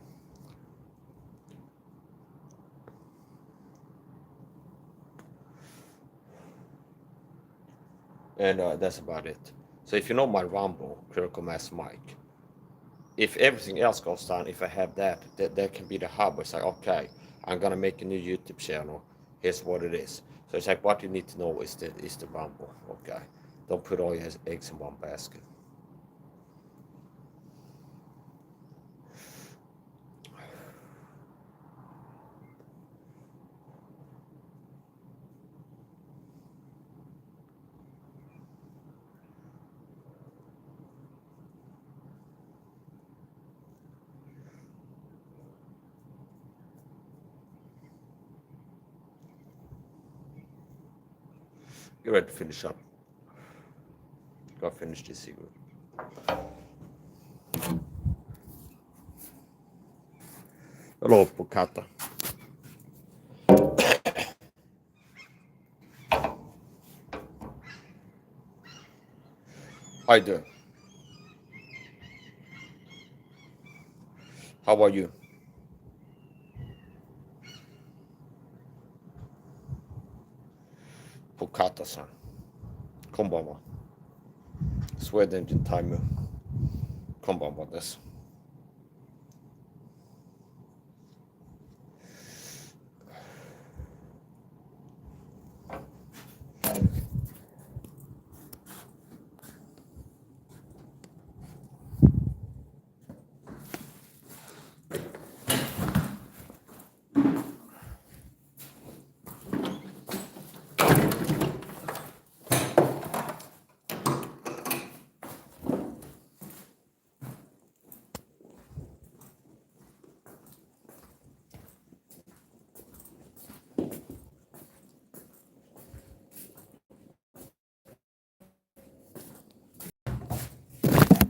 And that's about it. So if you know my Rumble, Critical Mass Mike, if everything else goes down, if I have that can be the hub. It's like, okay, I'm gonna make a new YouTube channel. Here's what it is. So it's like, what you need to know is the Rumble. Okay, don't put all your eggs in one basket. Get ready to finish up. Go finish this cigarette. Hello, Pocata. How you doing? How are you? Pocata-san. こんばんは。スウェーデン人タイム。こんばんはです。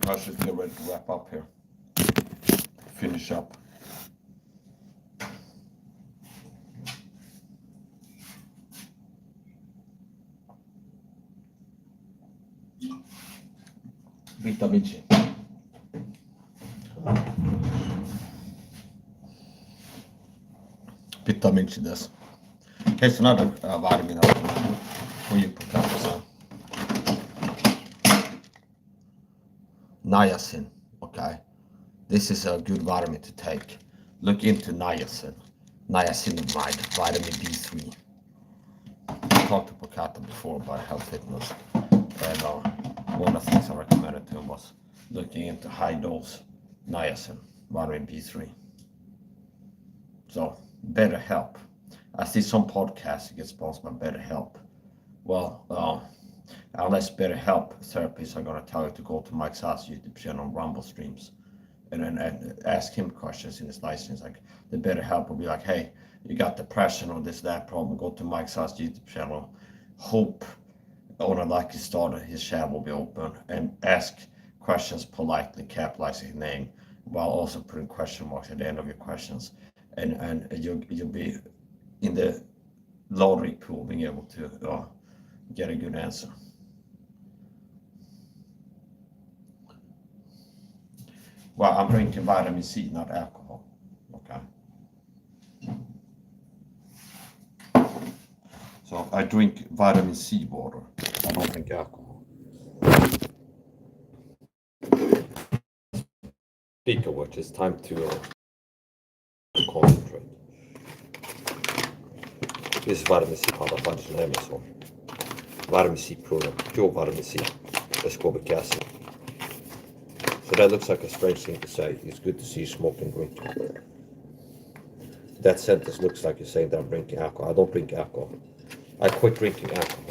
I should get ready to wrap up here. Finish up. Vitamin C. Vitamin C this. Here's another vitamin for you, Professor. Niacin, okay? This is a good vitamin to take. Look into niacin. Niacinamide, vitamin D3. I talked to Pocata before about health fitness. And one of the things I recommended to him was looking into high dose niacin, vitamin B3. So, BetterHelp. I see some podcasts get sponsored by BetterHelp. Well, unless BetterHelp therapists are going to tell you to go to Mike SAHA's YouTube channel on Rumble streams and ask him questions in his live streams. Like, the BetterHelp will be like, hey, you got depression or that problem, go to Mike SAHA's YouTube channel. Hope on a lucky start his chat will be open, and ask questions politely, capitalizing his name, while also putting question marks at the end of your questions. And you'll be in the lottery pool being able to get a good answer. Well, I'm drinking vitamin C, not alcohol. Okay. So I drink vitamin C water. I don't drink alcohol. Speak of which, it's time to concentrate. This is vitamin C powder by Amazon. Vitamin C Pro, pure vitamin C, ascorbic acid. So that looks like a strange thing to say. It's good to see you smoke and drink. That sentence looks like you're saying that I'm drinking alcohol. I don't drink alcohol. I quit drinking alcohol.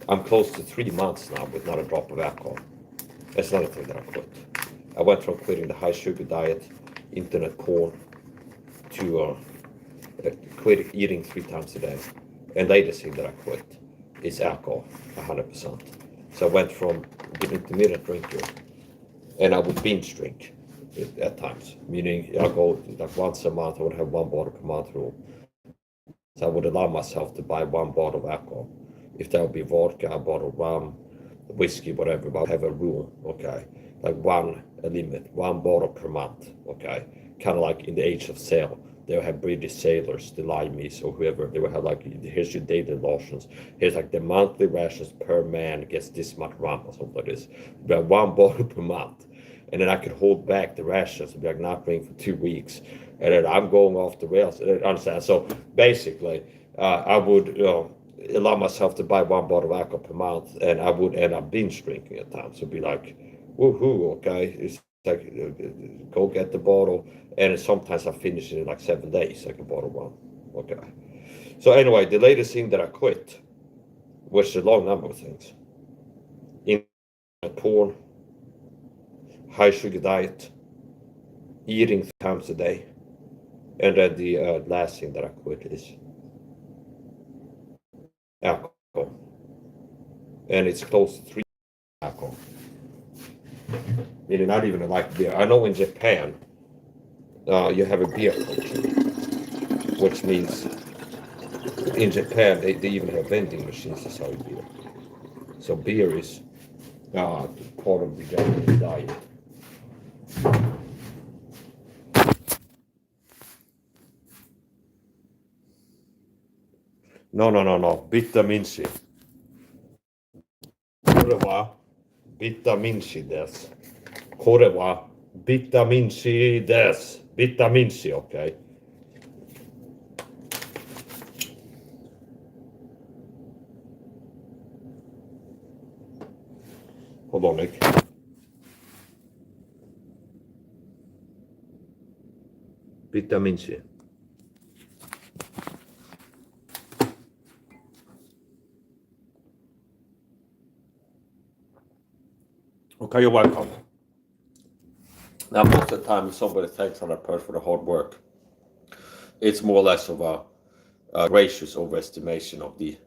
I'm close to 3 months now with not a drop of alcohol. That's another thing that I quit. I went from quitting the high sugar diet, internet porn, to quit eating 3 times a day. And latest thing that I quit is alcohol, 100%. So I went from being an intermittent drinker, and I would binge drink at times, meaning I go like once a month, I would have 1 bottle per month rule. So I would allow myself to buy 1 bottle of alcohol. If that would be vodka, a bottle of rum, whiskey, whatever, but I have a rule, okay? Like a limit, 1 bottle per month, okay? Kind of like in the Age of Sail. They'll have British sailors, the Limeys or whoever, they will have like, here's your daily rations. Here's like the monthly rations per man gets this much rum or something like this. We have 1 bottle per month. And then I could hold back the rations and be like not drink for 2 weeks. And then I'm going off the rails. Understand? So basically, I would allow myself to buy 1 bottle of alcohol per month, and I would end up binge drinking at times. So be like, woohoo, okay. It's like, go get the bottle. And sometimes I finish it in like 7 days, like a bottle of rum. Okay. So anyway, the latest thing that I quit was a long number of things. In porn, high sugar diet, eating 3 times a day, and then the last thing that I quit is alcohol, and it's close to 3 alcohol. Meaning not even like beer. I know in Japan you have a beer culture, which means in Japan they even have vending machines to sell beer. So beer is part of the Japanese diet. No. Vitamin C. これはビタミン C です。これはビタミン C です。ビタミン C, okay? Hold on, Nick. Vitamin C. Okay, you're welcome. Now, most of the time, if somebody thanks another person for the hard work, it's more or less of a gracious overestimation of the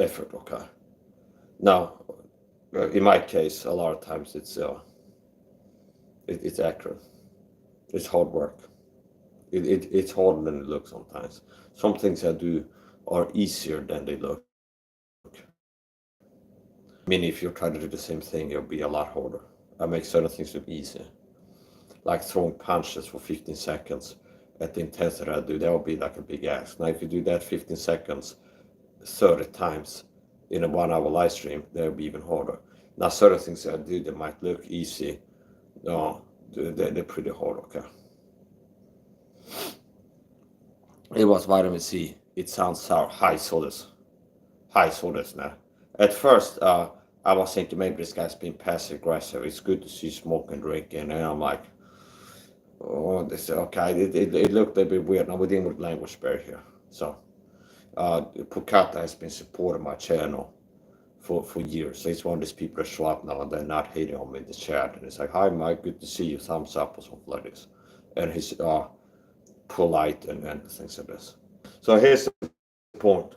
effort. Okay. Now, in my case, a lot of times it's accurate. It's hard work. It's harder than it looks sometimes. Some things I do are easier than they look. I mean, if you try to do the same thing, it'll be a lot harder. I make certain things look easy. Like throwing punches for 15 seconds at the intensity I do, that will be like a big ask. Now, if you do that 15 seconds 30 times in a 1 hour live stream, that will be even harder. Now, certain things I do that might look easy, no, they're pretty hard, okay? It was vitamin C. It sounds sour. Hi, this now. At first, I was thinking maybe this guy's being passive aggressive. It's good to see smoke and drink, and then I'm like, oh, this okay. It looked a bit weird. Now we're dealing with language barrier here. So, Pukata has been supporting my channel for years. So he's one of these people that show up now and they're not hating on me in the chat, and it's like, hi, Mike, good to see you. Thumbs up or something like this, and he's polite and things like this. So here's the point.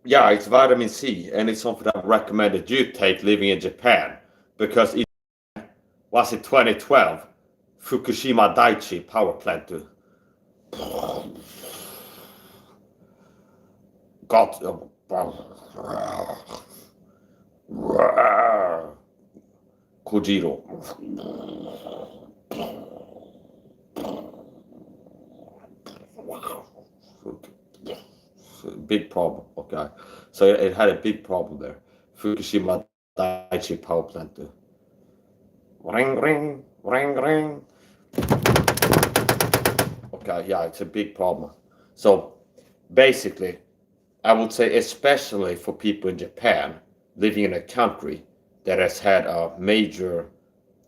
Yeah, it's vitamin C, and it's something I recommended you take living in Japan, because it was in 2012, Fukushima Daiichi power plant got Kojiro. Big problem, okay? So it had a big problem there. Fukushima Daiichi power plant. Ring, ring, ring, ring. Okay, yeah, it's a big problem. So basically, I would say especially for people in Japan living in a country that has had a major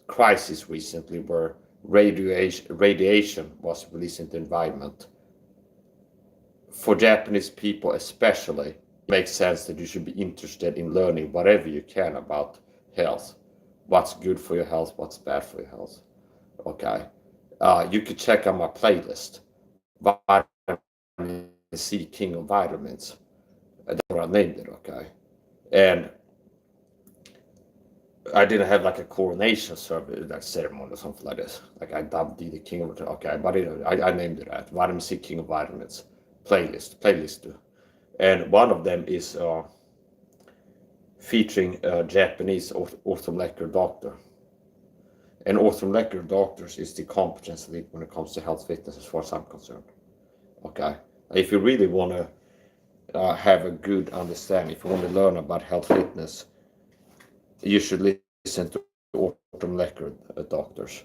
crisis recently where radiation was released into the environment. For Japanese people especially, it makes sense that you should be interested in learning whatever you can about health. What's good for your health, what's bad for your health. Okay. You could check out my playlist, Vitamin C King of Vitamins. That's what I named it, okay? And I didn't have like a coronation service, like ceremony or something like this. Like I dubbed the king of it, okay, but I named it that. Vitamin C King of Vitamins playlist. And one of them is featuring a Japanese orthomolecular doctor. And orthomolecular doctors is the competence elite when it comes to health fitness as far as I'm concerned. Okay, if you really want to have a good understanding, if you want to learn about health fitness, you should listen to orthomolecular doctors.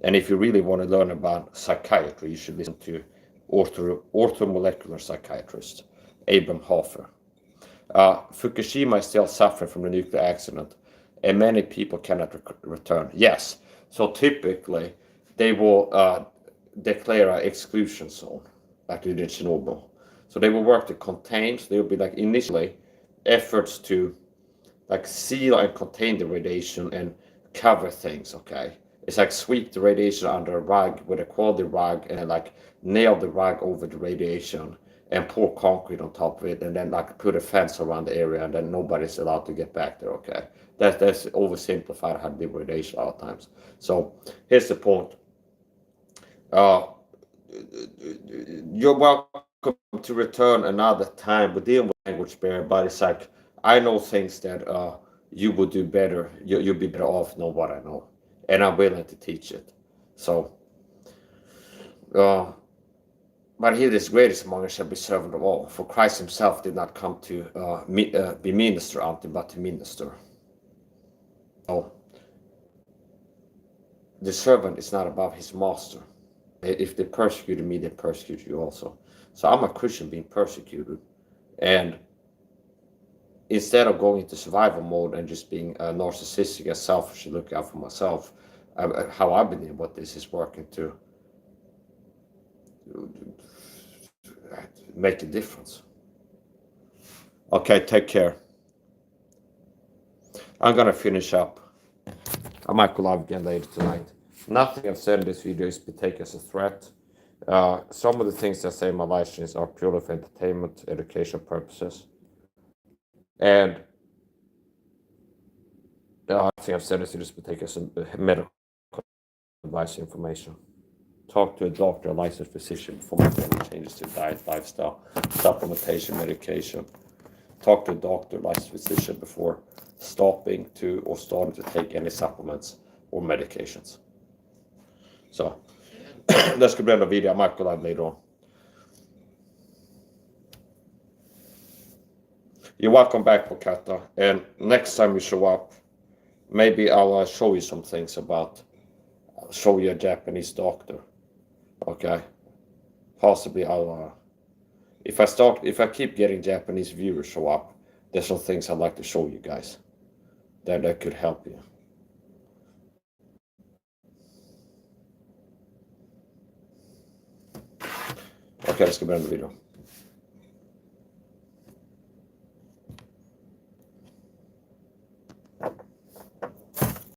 And if you really want to learn about psychiatry, you should listen to orthomolecular psychiatrist Abram Hofer. Fukushima is still suffering from the nuclear accident, and many people cannot return. Yes, so typically they will declare an exclusion zone, like they did in Chernobyl. So they will work to contain. So there will be like initially efforts to like seal and contain the radiation and cover things. Okay, it's like sweep the radiation under a rug with a quality rug and then like nail the rug over the radiation and pour concrete on top of it and then like put a fence around the area and then nobody's allowed to get back there. Okay, that's oversimplified how to deal with radiation a lot of times. So here's the point. You're welcome to return another time. We're dealing with language barrier, but it's like I know things that you would do better. You'll be better off knowing what I know, and I'm willing to teach it. So, but he that is greatest among us shall be servant of all. For Christ himself did not come to be minister unto, but to minister. So, the servant is not above his master. If they persecuted me, they persecute you also. So I'm a Christian being persecuted. And instead of going into survival mode and just being narcissistic and selfish and looking out for myself, how I believe what this is working to make a difference. Okay, take care. I'm going to finish up. I might go live again later tonight. Nothing I've said in this video is to be taken as a threat. Some of the things I say in my live streams are purely for entertainment, education purposes. And nothing I've said is to be taken as a medical advice information. Talk to a doctor, a licensed physician before making any changes to diet, lifestyle, supplementation, medication. Talk to a doctor, licensed physician before stopping to or starting to take any supplements or medications. Så det ska bli en video. I might go live later on. You're welcome back, Bokata. And next time you show up, maybe I'll show you some things about, show you a Japanese doctor. Okay? Possibly I'll, if I keep getting Japanese viewers show up, there's some things I'd like to show you guys that could help you. Okay, let's get back to the video.